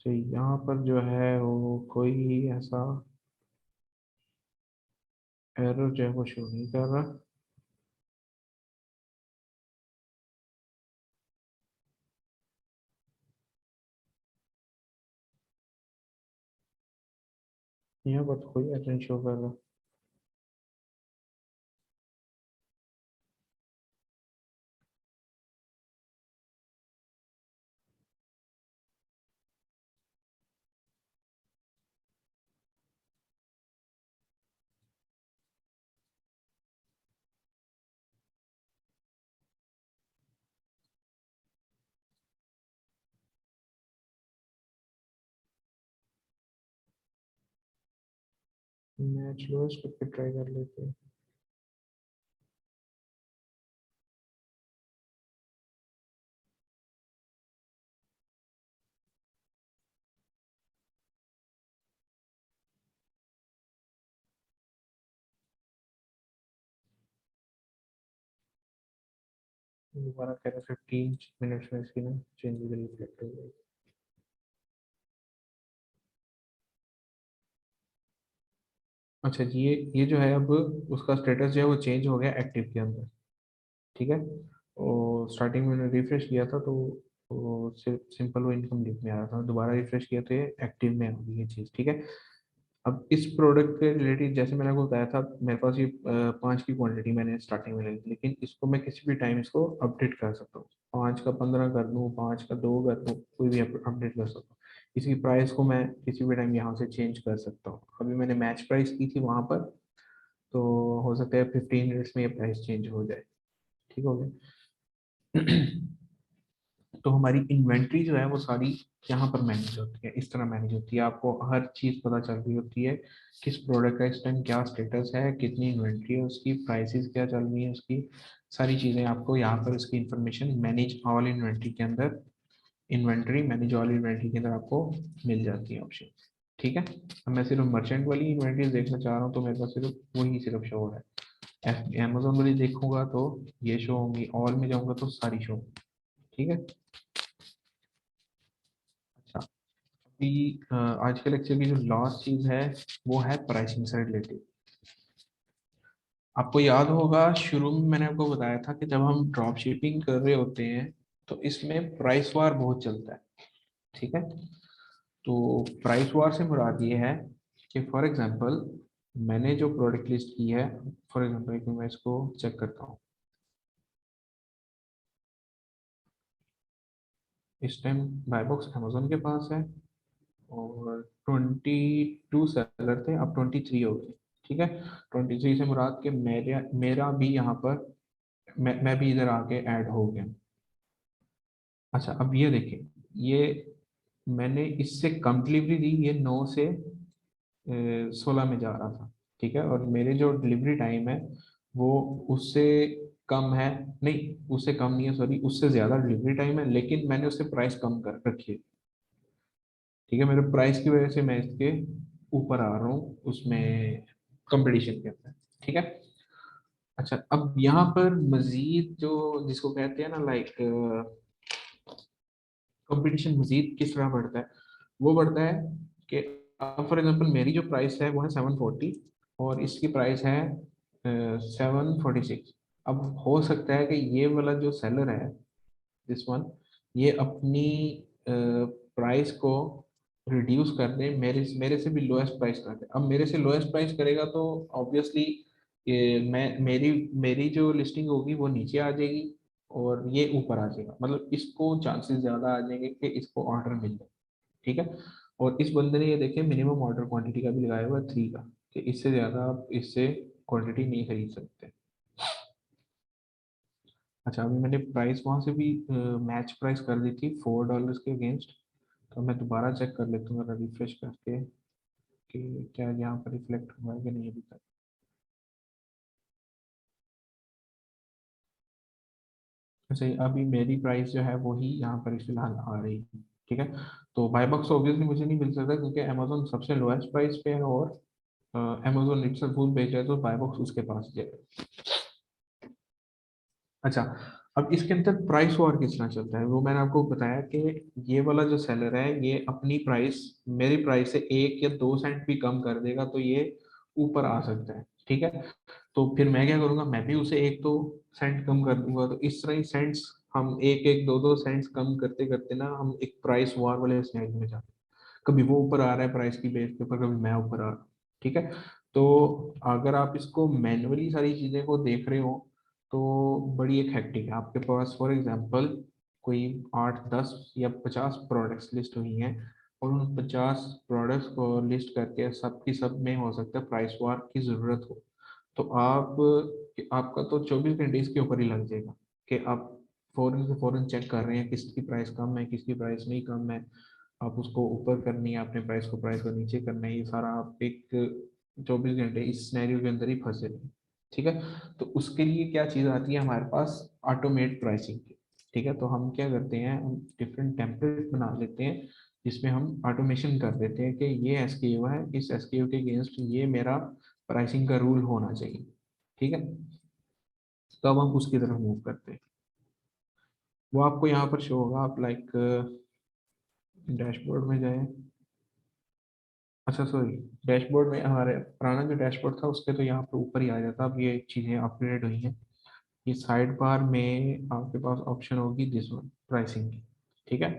तो यहाँ पर जो है वो कोई ऐसा एरर जो है वो शो नहीं कर रहा। यहाँ पर तो कोई एरर शो कर रहा। मैच लोएस्ट करके ट्राई कर लेते हैं। दोबारा कह रहे 15 मिनट्स में इसकी ना चेंज रिफ्लेक्ट हो जाएगी। अच्छा जी, ये जो है अब उसका स्टेटस जो है वो चेंज हो गया एक्टिव के अंदर। ठीक है, और स्टार्टिंग में मैंने रिफ्रेश किया था तो वो सिर्फ सिंपल वो इनकम लिख में आ रहा था, दोबारा रिफ्रेश किया तो ये एक्टिव में आ गई ये चीज़। ठीक है, अब इस प्रोडक्ट के रिलेटेड जैसे मैंने आपको बताया था, मेरे पास ये 5 की क्वांटिटी मैंने स्टार्टिंग में ली थी, लेकिन इसको मैं किसी भी टाइम इसको अपडेट कर सकता हूँ। 5 का 15 कर दूँ, 5 का 2 कर दूँ, कोई भी अपडेट कर सकता हूँ। इसकी प्राइस को मैं किसी भी टाइम यहाँ से चेंज कर सकता हूँ। अभी मैंने मैच प्राइस की थी वहाँ पर, तो हो सकता है 15 मिनट्स में ये प्राइस चेंज हो जाए। ठीक हो गया। तो हमारी इन्वेंट्री जो है वो सारी यहाँ पर मैनेज होती है, इस तरह मैनेज होती है। आपको हर चीज़ पता चल रही होती है, किस प्रोडक्ट का इस टाइम क्या स्टेटस है, कितनी इन्वेंट्री है उसकी, प्राइसेस क्या चल रही है उसकी, सारी चीज़ें आपको यहाँ पर इसकी इंफॉर्मेशन मैनेज ऑल इन्वेंट्री के अंदर, इन्वेंट्री मैनेज ऑल इन्वेंट्री के अंदर आपको मिल जाती है ऑप्शन। ठीक है, अब मैं सिर्फ मर्चेंट वाली इन्वेंट्री देखना चाह रहा हूँ, तो मेरे पास सिर्फ वही सिर्फ शो हो रहा है। अमेजोन वाली देखूंगा तो ये शो होंगी, ऑल में जाऊंगा तो सारी शो होंगी। ठीक है। अच्छा, अभी आज के लेक्चर की जो लास्ट चीज है वो है प्राइसिंग से रिलेटेड। आपको याद होगा शुरू में मैंने आपको बताया था कि जब हम ड्रॉप शिपिंग कर रहे होते हैं तो इसमें प्राइस वार बहुत चलता है। ठीक है, तो प्राइस वार से मुराद ये है कि फॉर एग्जांपल मैंने जो प्रोडक्ट लिस्ट की है, फॉर एग्जांपल कि मैं इसको चेक करता हूँ। इस टाइम बाय बॉक्स अमेजोन के पास है और 22 सेलर थे, अब 23 हो गए। ठीक है, 23 से मुराद के मेरा मेरा भी यहाँ पर मैं भी इधर आके ऐड हो गया। अच्छा, अब ये देखिए, ये मैंने इससे कम डिलीवरी दी, ये 9 से 16 में जा रहा था। ठीक है, और मेरे जो डिलीवरी टाइम है वो उससे कम है, नहीं उससे कम नहीं है, सॉरी उससे ज़्यादा डिलीवरी टाइम है, लेकिन मैंने उससे प्राइस कम कर रखी है। ठीक है, मेरे प्राइस की वजह से मैं इसके ऊपर आ रहा हूँ उसमें, कंपटीशन के अंदर। ठीक है। अच्छा, अब यहाँ पर मजीद जो जिसको कहते हैं ना लाइक कंपटीशन मजीद किस तरह बढ़ता है, वो बढ़ता है कि फॉर एग्जांपल मेरी जो प्राइस है वो है 740 और इसकी प्राइस है 746। अब हो सकता है कि ये वाला जो सेलर है, दिस वन, ये अपनी प्राइस को रिड्यूस कर दे, मेरे मेरे से भी लोएस्ट प्राइस कर दे। अब मेरे से लोएस्ट प्राइस करेगा तो ऑब्वियसली ये मैं मेरी मेरी जो लिस्टिंग होगी वो नीचे आ जाएगी और ये ऊपर आ जाएगा, मतलब इसको चांसेस ज़्यादा आ जाएंगे कि इसको ऑर्डर मिल जाए। ठीक है, और इस बंदे ने ये देखे मिनिमम ऑर्डर क्वांटिटी का भी लगाया हुआ है 3 का, कि इससे ज़्यादा आप इससे क्वांटिटी नहीं खरीद सकते। अच्छा, अभी मैंने प्राइस वहाँ से भी मैच प्राइस कर दी थी $4 के अगेंस्ट, तो तो मैं दोबारा चेक कर लेता हूँ रिफ्रेश करके कि क्या यहाँ पर रिफ्लेक्ट हुआ है कि नहीं अभी तक। अच्छा, अभी मेरी प्राइस जो है वो ही यहाँ पर फिलहाल आ रही है। ठीक है, तो बाय बॉक्स ऑब्वियसली मुझे नहीं मिल सकता क्योंकि अमेजोन सबसे लोएस्ट प्राइस पे है, और अमेजोन इट्स खुद बेच रहा है, तो बाय बॉक्स उसके पास जाएगा। अच्छा, अब इसके अंदर प्राइस वॉर कितना चलता है वो मैंने आपको बताया कि ये वाला जो सेलर है ये अपनी प्राइस मेरी प्राइस से 1 या 2 सेंट भी कम कर देगा तो ये ऊपर आ सकता है। ठीक है, तो फिर मैं क्या करूंगा, मैं भी उसे 1-2 सेंट कम कर दूंगा, तो इस तरह ही सेंट्स हम 1-1, 2-2 सेंट्स कम करते करते ना हम एक प्राइस वॉर वाले स्टेज में जाते हैं। कभी वो ऊपर आ रहा है प्राइस की बेस के ऊपर, कभी मैं ऊपर आ रहा हूँ। ठीक है, तो अगर आप इसको मैन्युअली सारी चीजें को देख रहे हो तो बड़ी एक हेक्टिक है आपके पास। फॉर एग्जांपल कोई 8-10 या 50 प्रोडक्ट्स लिस्ट हुई हैं, और उन 50 प्रोडक्ट्स को लिस्ट करके सब की सब में हो सकता है प्राइस वार की जरूरत हो, तो आपका तो 24 घंटे इसके ऊपर ही लग जाएगा कि आप फौरन से फौरन चेक कर रहे हैं किसकी प्राइस कम है किसकी प्राइस नहीं कम है, आप उसको ऊपर करनी है अपने प्राइस को नीचे करना है, ये सारा आप एक 24 घंटे इस सिनेरियो के अंदर ही फंसे रहे। ठीक है, तो उसके लिए क्या चीज़ आती है हमारे पास, ऑटोमेट प्राइसिंग की। ठीक है, तो हम क्या करते हैं, हम डिफरेंट टेम्पलेट बना लेते हैं जिसमें हम ऑटोमेशन कर देते हैं कि ये एसकेयू है, इस एसकेयू के अगेंस्ट ये मेरा प्राइसिंग का रूल होना चाहिए। ठीक है, तो अब हम उसकी तरफ मूव करते हैं। वो आपको यहाँ पर शो होगा, आप लाइक डैशबोर्ड में जाएं। अच्छा सॉरी, डैशबोर्ड में हमारे पुराना जो डैशबोर्ड था उसके तो यहाँ पर ऊपर ही आ जाता, अब ये चीज़ें अपग्रेड हुई हैं। ये साइड बार में आपके पास ऑप्शन होगी दिस वन, प्राइसिंग की। ठीक है,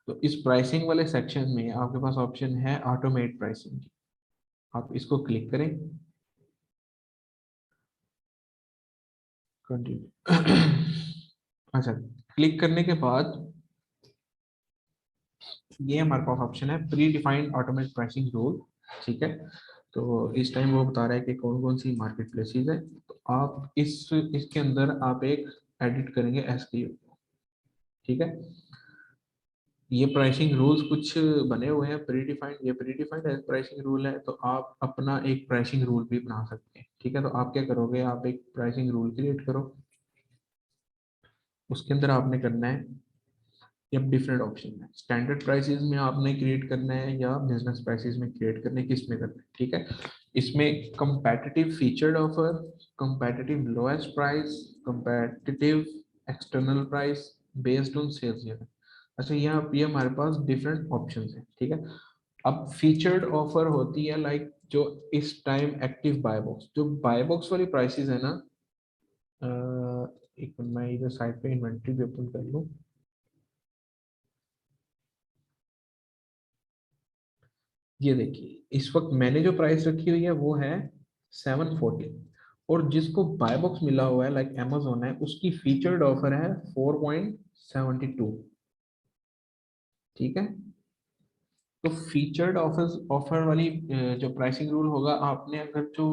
तो इस प्राइसिंग वाले सेक्शन में आपके पास ऑप्शन है ऑटोमेट प्राइसिंग की, आप इसको क्लिक करें। कंटिन्यू। अच्छा, क्लिक करने के बाद ये हमारे पास ऑप्शन है pre defined automate pricing rule. ठीक है, तो इस टाइम वो बता रहा है कि कौन कौन सी मार्केट प्लेसेस है, तो आप इसके अंदर आप एक एडिट करेंगे एसक्यू। ठीक है, ये प्राइसिंग रूल्स कुछ बने हुए हैं प्री डिफाइंड, ये प्री डिफाइंड प्राइसिंग रूल है, तो आप अपना एक प्राइसिंग रूल भी बना सकते हैं। ठीक है, तो आप क्या करोगे, आप एक प्राइसिंग रूल क्रिएट करो, उसके अंदर आपने करना है, ये अब डिफरेंट ऑप्शन है, स्टैंडर्ड प्राइसेस में आपने क्रिएट करना है या बिजनेस प्राइसेस में क्रिएट करना है, किस में करना है। ठीक है, इसमें competitive featured offer, competitive lowest price, competitive external price based on sales unit. अच्छा, यहाँ ये हमारे पास डिफरेंट ऑप्शंस हैं। ठीक है, अब फीचर्ड ऑफर होती है लाइक जो इस टाइम एक्टिव बाय बॉक्स, जो बाय बॉक्स वाली प्राइसेस है ना, अ, एक मिनट मैं इधर साइड पे इन्वेंट्री भी ओपन कर लूँ। ये देखिए इस वक्त मैंने जो प्राइस रखी हुई है वो है 740, और जिसको बाय बॉक्स मिला हुआ है लाइक Amazon है, उसकी फीचर्ड ऑफर है 4.72। ठीक है, तो फीचर्ड ऑफर ऑफर वाली जो प्राइसिंग रूल होगा, आपने अगर जो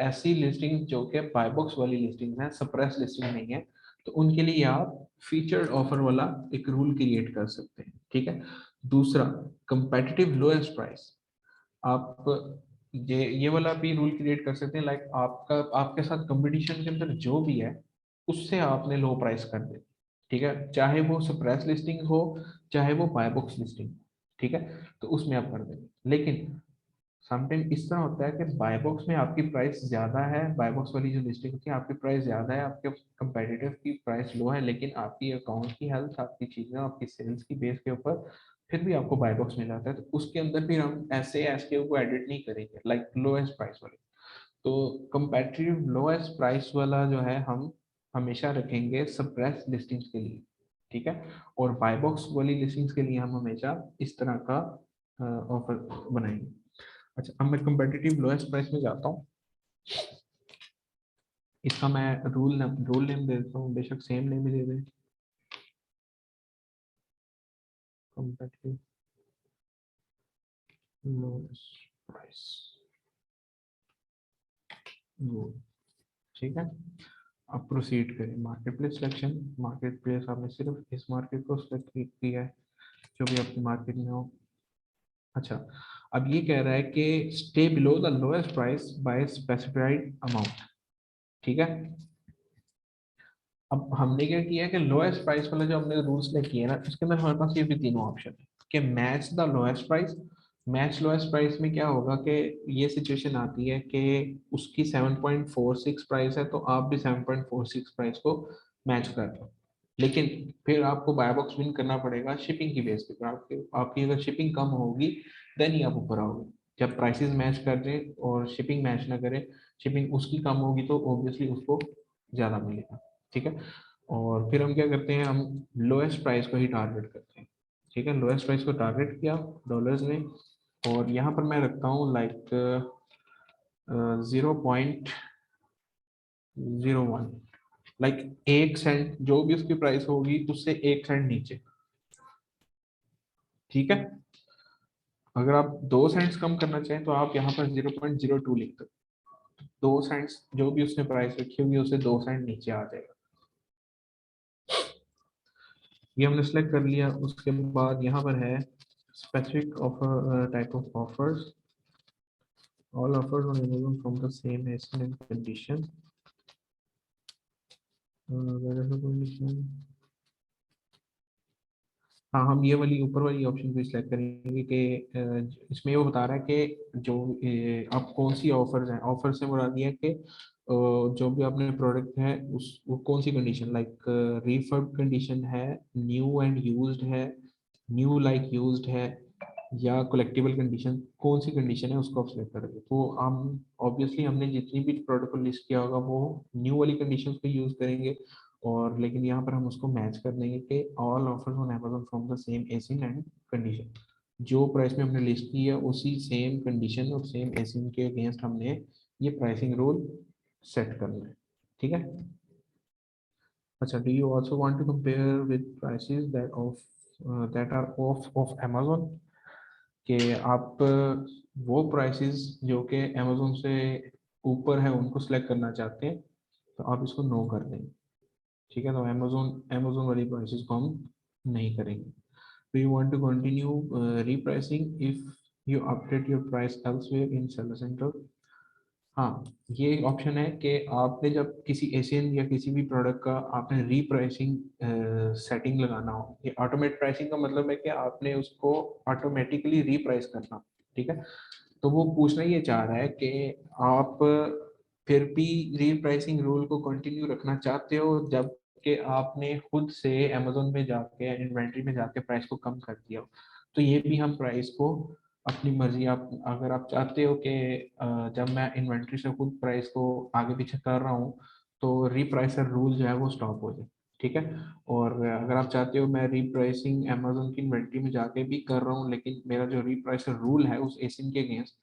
ऐसी लिस्टिंग जो कि बाय बॉक्स वाली लिस्टिंग है, सप्रेस लिस्टिंग नहीं है, तो उनके लिए आप फीचर्ड ऑफर वाला एक रूल क्रिएट कर सकते हैं। ठीक है, दूसरा कंपेटिटिव लोएस्ट प्राइस, आप ये वाला भी रूल क्रिएट कर सकते हैं लाइक आपका आपके साथ कंपटीशन के अंदर जो भी है उससे आपने लो प्राइस कर दे। ठीक है, चाहे वो सप्रेस लिस्टिंग हो चाहे वो बाय बॉक्स लिस्टिंग। ठीक है, तो उसमें आप कर देंगे, लेकिन समटाइम इस तरह होता है कि बाय बॉक्स में आपकी प्राइस ज्यादा है, बाय बॉक्स वाली जो लिस्टिंग होती है आपकी प्राइस ज्यादा है, आपके कंपेटिटिव की प्राइस लो है, लेकिन आपकी अकाउंट की हेल्थ, आपकी चीजें, आपकी सेल्स की बेस के ऊपर फिर भी आपको बाय बॉक्स मिल जाता है, तो उसके अंदर फिर हम ऐसे एसकेयू को एडिट नहीं करेंगे लाइक लोएस्ट प्राइस वाले। तो कंपेटिटिव लोएस्ट प्राइस वाला जो है हम हमेशा रखेंगे सप्रेस लिस्टिंग्स के लिए। ठीक है, और बाय बॉक्स वाली लिस्टिंग्स के लिए हम हमेशा इस तरह का ऑफर बनाएंगे। अच्छा, अब मैं कंपेटिटिव लोएस्ट प्राइस में जाता हूँ, इसका मैं रूल नेम दे देता हूँ, बेशक सेम नेम ही दे दें, कंपेटिटिव लोएस्ट प्राइस रूल। ठीक है, अब प्रोसीड करें market place selection. Market place आपने सिर्फ इस मार्केट को सिलेक्ट किया है, जो भी आपकी मार्केट में हो। अच्छा, अब ये कह रहा है कि stay below the lowest price by specified amount. ठीक है, अब हमने क्या किया कि लोएस्ट प्राइस वाला जो हमने रूल्स ने किए ना, उसके अंदर हमारे पास ये भी तीनों ऑप्शन है कि match the lowest price. Match lowest price में क्या होगा कि ये सिचुएशन आती है कि उसकी 7.46 प्राइस है, तो आप भी 7.46 प्राइस को मैच कर दो, लेकिन फिर आपको बाय बॉक्स विन करना पड़ेगा शिपिंग की बेस पे। आपकी आपकी अगर शिपिंग कम होगी देन ही आप ऊपर आओगे। जब प्राइसेस मैच कर दें और शिपिंग मैच ना करे, शिपिंग उसकी कम होगी तो ऑब्वियसली उसको ज़्यादा मिलेगा। ठीक है, और फिर हम क्या करते हैं, हम लोएस्ट प्राइस को ही टारगेट करते हैं। ठीक है, लोएस्ट प्राइस को टारगेट किया डॉलर्स में, और यहाँ पर मैं रखता हूँ लाइक 0.01, लाइक 1 सेंट, जो भी उसकी प्राइस होगी उससे 1 सेंट नीचे। ठीक है, अगर आप 2 सेंट्स कम करना चाहें तो आप यहाँ पर 0.02 लिख दो। 2 सेंट्स जो भी उसने प्राइस रखी होगी उससे 2 सेंट नीचे आ जाएगा। ये हमने सेलेक्ट कर लिया। उसके बाद यहाँ पर है specific offer, type of offers, all offers on Amazon from the same ASIN and condition, wherever condition। हाँ, हम ये वाली ऊपर वाली ऑप्शन को सिलेक्ट करेंगे कि इसमें वो बता रहा है कि जो आप कौन सी ऑफर्स हैं, ऑफर से मुराद ये है कि जो भी आपने प्रोडक्ट है उस वो कौन सी कंडीशन, लाइक रिफर्ब कंडीशन है, न्यू एंड यूज्ड है, न्यू लाइक यूज्ड है, या कलेक्टिबल कंडीशन, कौन सी कंडीशन है उसको आप सेलेक्ट करेंगे। तो हम ऑब्वियसली हमने जितनी भी प्रोडक्ट को लिस्ट किया होगा वो न्यू वाली कंडीशन को यूज करेंगे, और लेकिन यहाँ पर हम उसको मैच कर देंगे कि all offers on Amazon from the same ASIN and condition. जो प्राइस में हमने लिस्ट की है उसी सेम कंडीशन और सेम एसिन के अगेंस्ट हमने ये प्राइसिंग रूल सेट करना है। ठीक है, अच्छा, do you also want to compare with prices that are of Amazon, कि आप वो प्राइसेस जो कि अमेजोन से ऊपर है उनको सिलेक्ट करना चाहते हैं, तो आप इसको नो कर देंगे। ठीक है, तो अमेजोन अमेजोन वाली प्राइसेस को हम नहीं करेंगे। तो you want to continue repricing if you update your price elsewhere in Seller Central. हाँ, ये ऑप्शन है कि आपने जब किसी एशियन या किसी भी प्रोडक्ट का आपने रीप्राइसिंग सेटिंग लगाना हो, ये ऑटोमेट प्राइसिंग का मतलब है कि आपने उसको ऑटोमेटिकली रीप्राइस करना। ठीक है, तो वो पूछना ये चाह रहा है कि आप फिर भी रीप्राइसिंग रूल को कंटिन्यू रखना चाहते हो जब कि आपने खुद से अमेजोन में जाके इन्वेंट्री में जाके प्राइस को कम कर दिया हो। तो ये भी हम प्राइस को अपनी मर्जी, आप अगर आप चाहते हो कि जब मैं इन्वेंट्री से खुद प्राइस को आगे पीछे कर रहा हूँ तो रीप्राइसर रूल जो है वो स्टॉप हो जाए। ठीक है, और अगर आप चाहते हो मैं रीप्राइसिंग अमेजोन की इन्वेंट्री में जाके भी कर रहा हूँ लेकिन मेरा जो रीप्राइसर रूल है उस एसिन के अगेंस्ट,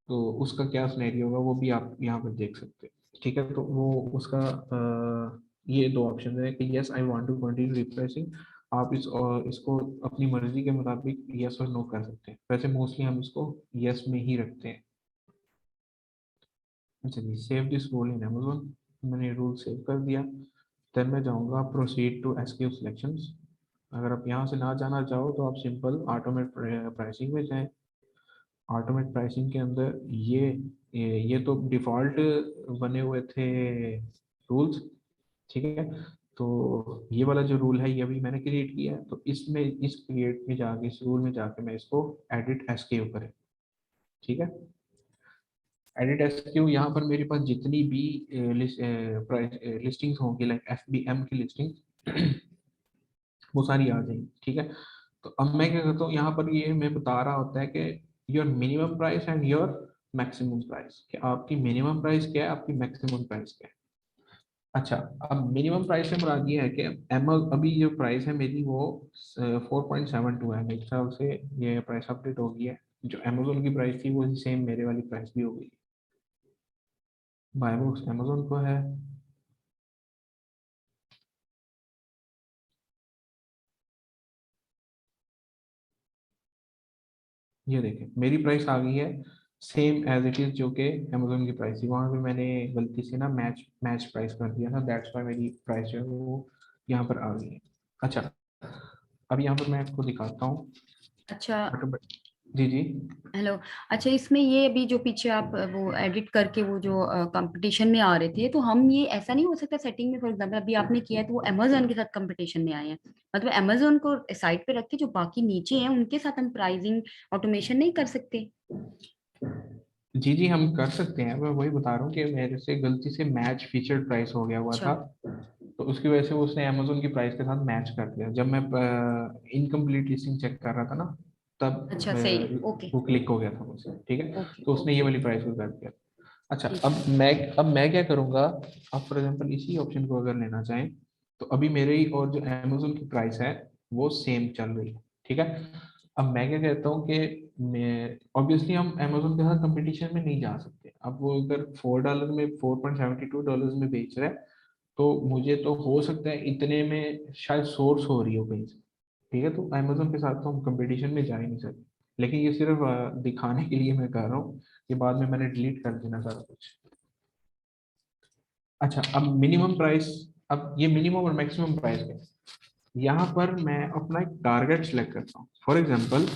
तो उसका क्या सिनेरियो होगा वो भी आप यहाँ पर देख सकते हैं। ठीक है, तो वो उसका ये दो ऑप्शन है कि yes I want to continue replacing. आप इसको अपनी मर्जी के मुताबिक यस और नो कर सकते हैं। वैसे मोस्टली हम इसको यस में ही रखते हैं। अच्छा जी, save this rule in Amazon. मैंने रूल सेव कर दिया। देन मैं जाऊँगा प्रोसीड टू एसक्यू सिलेक्शंस। अगर आप यहाँ से ना जाना चाहो तो आप सिंपल ऑटोमेट प्राइसिंग में जाएं। ऑटोमेट प्राइसिंग के अंदर ये तो डिफ़ॉल्ट बने हुए थे रूल्स। ठीक है, तो ये वाला जो रूल है ये अभी मैंने क्रिएट किया है, तो इसमें इस क्रिएट में जाके इस रूल में जाके मैं इसको एडिट एसक्यू करें। ठीक है, एडिट एसक्यू, यहाँ पर मेरे पास जितनी भी लिस्टिंग्स होंगी लाइक FBM की लिस्टिंग वो सारी आ जाएंगी। ठीक है, तो अब मैं क्या करता हूँ, यहाँ पर ये मैं बता रहा होता है कि your minimum price and your maximum price, कि आपकी मिनिमम प्राइस क्या है, आपकी मैक्सिमम प्राइस क्या है। अच्छा, अब मिनिमम प्राइस से मुराद ये है कि अभी जो प्राइस है मेरी वो 4.72 है। मेरे हिसाब से ये प्राइस अपडेट हो गई है। जो अमेजोन की प्राइस थी वो सेम मेरे वाली प्राइस भी हो गई। बाय बुक्स अमेजोन को है। ये देखें मेरी प्राइस आ गई है सेम एज इट इज जो कि अमेजोन की प्राइस थी। वहां पे मैंने गलती से ना मैच मैच प्राइस कर दिया था, दैट्स वाई मेरी प्राइस जो है वो यहाँ पर आ गई है। अच्छा, अब यहाँ पर मैं आपको दिखाता हूँ। अच्छा जी जी। हेलो। अच्छा इसमें ये अभी जो पीछे आप वो एडिट करके वो जो कंपटीशन में आ रहे थे, तो हम ये ऐसा नहीं हो सकता सेटिंग में, फॉर एग्जांपल अभी आपने किया है तो वो अमेजोन के साथ कंपटीशन में आए हैं, मतलब अमेजोन को साइड पे रख के जो बाकी नीचे हैं उनके साथ हम प्राइसिंग ऑटोमेशन नहीं कर सकते? जी जी, हम कर सकते हैं। मैं वही बता रहा हूँ कि मेरे से गलती से मैच फीचर्ड प्राइस हो गया हुआ अच्छा था, तो उसकी वजह से उसने अमेजोन की प्राइस के साथ मैच कर दिया। जब मैं इनकम्प्लीट लिस्टिंग चेक कर रहा था ना, तब अच्छा सही है, ओके वो क्लिक हो गया था मुझसे, ठीक है। ओके तो उसने ये ओके। वाली प्राइस को कर दिया। अच्छा, ठीक है। अब मैं क्या करूंगा। अब फॉर एग्जांपल इसी ऑप्शन को अगर लेना चाहें, तो अभी मेरे ही और जो अमेजोन की प्राइस है वो सेम चल रही है, ठीक है। अब मैं क्या कहता हूँ कि मैं ऑब्वियसली हम अमेजोन के साथ कंपटीशन में नहीं जा सकते। अब वो अगर $4 में, $4.72 में बेच रहा है, तो मुझे तो हो सकता है इतने में शायद सोर्स हो रही हो कहीं से, ठीक है। तो अमेजोन के साथ तो हम कंपटीशन में जा ही नहीं सकते। लेकिन ये सिर्फ दिखाने के लिए मैं कर रहा हूँ कि बाद में मैंने डिलीट कर देना सारा कुछ। अच्छा, अब मिनिमम प्राइस, अब ये मिनिमम और मैक्सिमम प्राइस है। यहाँ पर मैं अपना एक टारगेट सेलेक्ट करता हूँ। फॉर एग्जांपल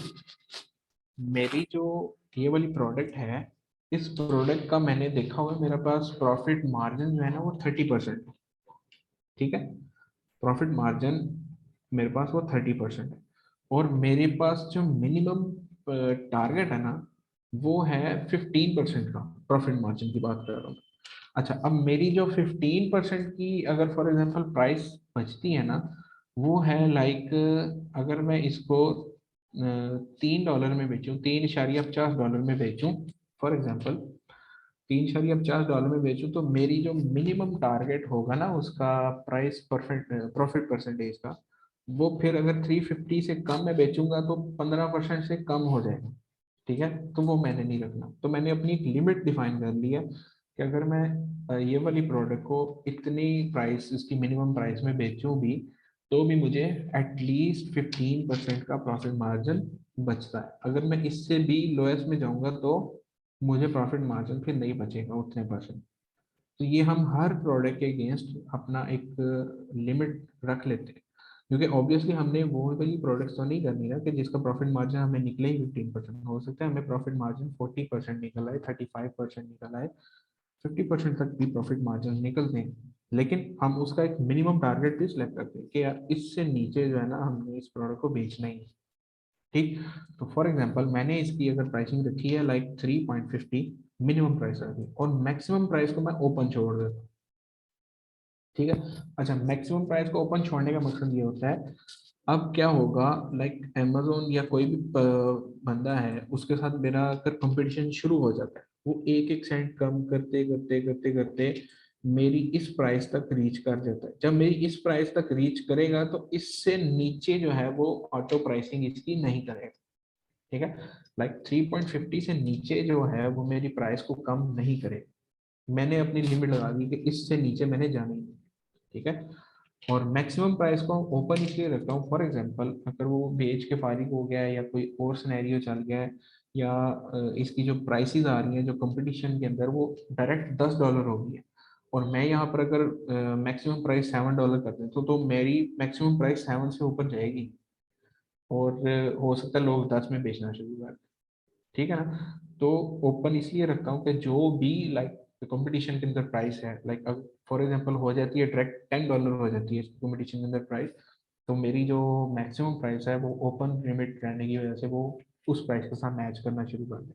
मेरी जो ये वाली प्रोडक्ट है, इस प्रोडक्ट का मैंने देखा हुआ है, मेरे पास प्रॉफिट मार्जिन जो है ना वो 30% है, ठीक है। प्रॉफिट मार्जिन मेरे पास वो 30% है। और मेरे पास जो मिनिमम टारगेट है ना, वो है 15% का। प्रॉफिट मार्जिन की बात कर रहा हूँ। अच्छा, अब मेरी जो 15% की अगर फॉर एग्जांपल प्राइस बचती है ना, वो है लाइक, अगर मैं इसको $3 में बेचूं, $3.50 में बेचूं, फॉर एग्जांपल $3.50 में बेचूं, तो मेरी जो मिनिमम टारगेट होगा ना उसका, प्राइस परफेक्ट प्रॉफिट परसेंटेज का, वो फिर अगर 350 से कम मैं बेचूंगा तो 15% से कम हो जाएगा, ठीक है। तो वो मैंने नहीं रखना। तो मैंने अपनी एक लिमिट डिफाइन कर ली है कि अगर मैं ये वाली प्रोडक्ट को इतनी प्राइस, इसकी मिनिमम प्राइस में बेचूं भी, तो भी मुझे एटलीस्ट 15% का प्रॉफिट मार्जिन बचता है। अगर मैं इससे भी लोएस्ट में जाऊंगा तो मुझे प्रॉफिट मार्जिन फिर नहीं बचेगा उतने परसेंट। तो ये हम हर प्रोडक्ट के अगेंस्ट अपना एक लिमिट रख लेते हैं, क्योंकि ऑब्वियसली हमने वो वाली प्रोडक्ट्स तो नहीं करनी ना कि जिसका प्रॉफिट मार्जिन हमें निकले ही 15%। हो सकता है हमें प्रॉफिट मार्जिन 40% निकल आए, 35% निकल आए, 50% तक भी प्रॉफिट मार्जिन निकलते हैं। लेकिन हम उसका एक मिनिमम टारगेट भी सिलेक्ट करते हैं कि यार इससे नीचे जो है ना हमने इस प्रोडक्ट को बेचना ही है, ठीक। तो फॉर एग्जांपल मैंने इसकी अगर प्राइसिंग रखी है लाइक 3.50, मिनिमम प्राइस रखी, और मैक्सिमम प्राइस को मैं ओपन छोड़ देता हूँ, ठीक है। अच्छा, मैक्सिमम प्राइस को ओपन छोड़ने का मकसद ये होता है, अब क्या होगा, लाइक अमेजोन या कोई भी बंदा है उसके साथ मेरा अगर कंपटीशन शुरू हो जाता है, वो एक एक सेंट कम करते करते करते करते मेरी इस प्राइस तक रीच कर जाता है। जब मेरी इस प्राइस तक रीच करेगा तो इससे नीचे जो है वो ऑटो प्राइसिंग इसकी नहीं करेगा, ठीक है। लाइक 3.50 से नीचे जो है वो मेरी प्राइस को कम नहीं करेगा। मैंने अपनी लिमिट लगा दी कि इससे नीचे मैंने जाना ही नहीं, ठीक है। और मैक्सिमम प्राइस को ओपन इसलिए रखता हूँ, फॉर एग्जांपल अगर वो बेच के फारिग हो गया है या कोई और सिनेरियो चल गया है, या इसकी जो प्राइसेस आ रही हैं जो कंपटीशन के अंदर वो डायरेक्ट $10 हो गई है, और मैं यहाँ पर अगर मैक्सिमम प्राइस $7 कर दूँ, तो मेरी मैक्सिमम प्राइस 7 से ऊपर जाएगी, और हो सकता है लोग 10 में बेचना शुरू कर दें, ठीक है ना। तो ओपन इसलिए रखता हूँ कि जो भी लाइक कंपटीशन के अंदर प्राइस है, लाइक अब फॉर एग्जांपल हो जाती है डायरेक्ट $10 हो जाती है कंपटीशन के अंदर प्राइस, तो मेरी जो मैक्सिमम प्राइस है वो ओपन लिमिट रहने की वजह से वो उस प्राइस के साथ मैच करना शुरू कर दे।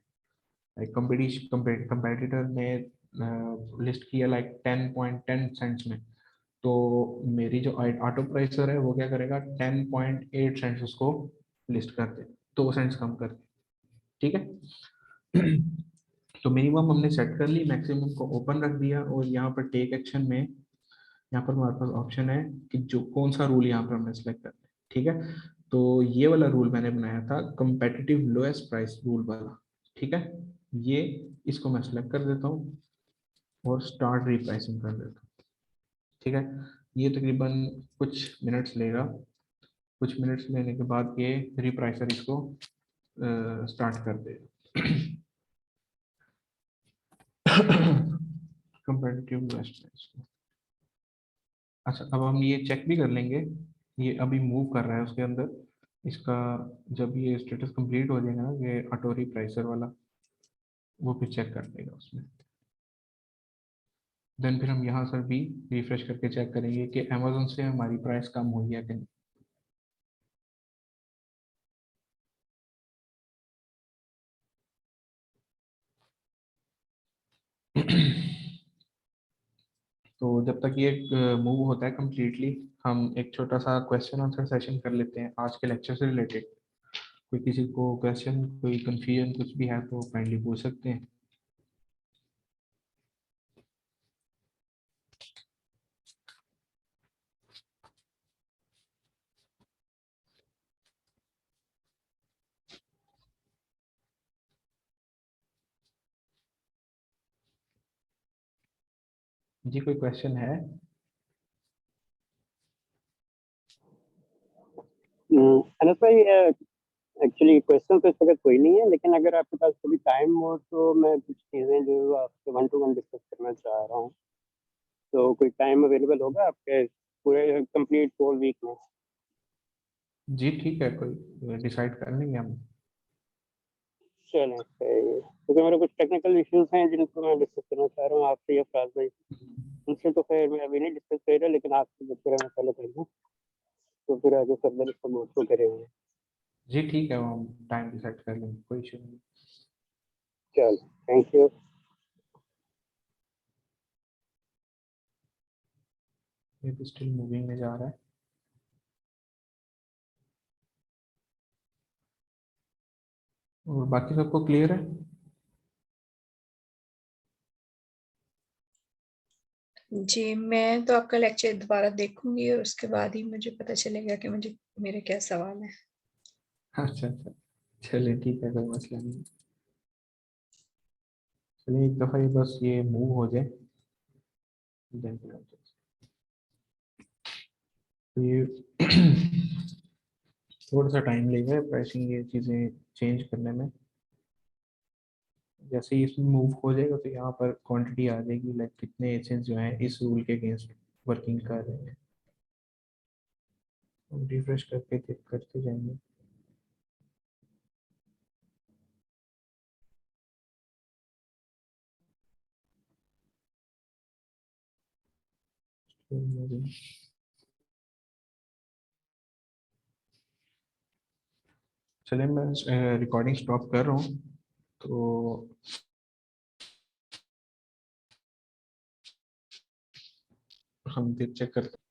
लाइक कंपटीशन कंपेटिटर ने लिस्ट किया लाइक 10.10 सेंट्स में, तो मेरी जो ऑटो प्राइसर है वो क्या करेगा, 10.8 सेंट्स उसको लिस्ट कर दे, 2 सेंट्स कम कर दे, ठीक है। तो मिनिमम हमने सेट कर ली, मैक्सिमम को ओपन रख दिया, और यहाँ पर टेक एक्शन में यहाँ पर हमारे पास ऑप्शन है कि जो कौन सा रूल यहाँ पर हमने सेलेक्ट करना है, ठीक है। तो ये वाला रूल मैंने बनाया था कंपेटिटिव लोएस्ट प्राइस रूल वाला, ठीक है। ये इसको मैं सेलेक्ट कर देता हूँ और स्टार्ट रीप्राइसिंग कर देता हूँ, ठीक है। ये तकरीबन कुछ मिनट्स लेगा। कुछ मिनट्स लेने के बाद ये रीप्राइसर इसको स्टार्ट कर देगा। Competitive lowest price. अच्छा, अब हम ये चेक भी कर लेंगे ये अभी मूव कर रहा है उसके अंदर। इसका जब ये स्टेटस कंप्लीट हो जाएगा ना, ये अटोरी प्राइसर वाला, वो फिर चेक कर लेगा उसमें। देन फिर हम यहाँ सर भी रिफ्रेश करके चेक करेंगे कि अमेजोन से हमारी प्राइस कम हुई है कि नहीं। तो जब तक ये मूव होता है कम्प्लीटली, हम एक छोटा सा क्वेश्चन आंसर सेशन कर लेते हैं आज के लेक्चर से रिलेटेड। कोई किसी को क्वेश्चन, कोई कंफ्यूजन कुछ भी है तो काइंडली पूछ सकते हैं। जी कोई क्वेश्चन है? अनस भाई, एक्चुअली क्वेश्चन तो इस वक्त कोई नहीं है, लेकिन अगर आपके पास कभी टाइम हो तो मैं कुछ चीज़ें जो आपसे वन टू वन डिस्कस करना चाह रहा हूँ। तो कोई टाइम अवेलेबल होगा आपके पूरे कंप्लीट 4 वीक में? जी ठीक है, कोई डिसाइड कर लेंगे हम। चलें, सही है। क्योंकि मेरे कुछ टेक्निकल इश्यूज हैं जिनको मैं डिस्कस करना चाह रहा हूँ आपसे या फराज भाई। उनसे तो खैर मैं अभी नहीं डिस्कस कर रहा, लेकिन आपसे जब फिर मैं पहले कर लूँ तो फिर आगे फर्दर इसको मूव तो करेंगे। जी ठीक है, वो हम टाइम डिसाइड कर लेंगे, कोई इशू नहीं। चल, थैंक यू। ये तो स्टिल मूविंग में जा रहा है। और बाकी सबको क्लियर है? जी, मैं तो आपका लेक्चर दोबारा देखूंगी और उसके बाद ही मुझे पता चलेगा कि मुझे मेरे क्या सवाल है। अच्छा अच्छा, चलिए ठीक है, कोई मसला नहीं। चलिए एक दफ़ा ये बस ये मूव हो जाए, then फिर हम तो ये थोड़ा सा टाइम लेगा प्राइसिंग ये चीज़ें चेंज करने में। जैसे ही इसमें मूव हो जाएगा तो यहाँ पर क्वांटिटी आ जाएगी, लाइक कितने एजेंट जो हैं इस रूल के अगेंस्ट वर्किंग कर रहे हैं। हम रिफ्रेश करके चेक करते जाएंगे। चलिए मैं रिकॉर्डिंग स्टॉप कर रहा हूँ, तो हम फिर चेक करते हैं।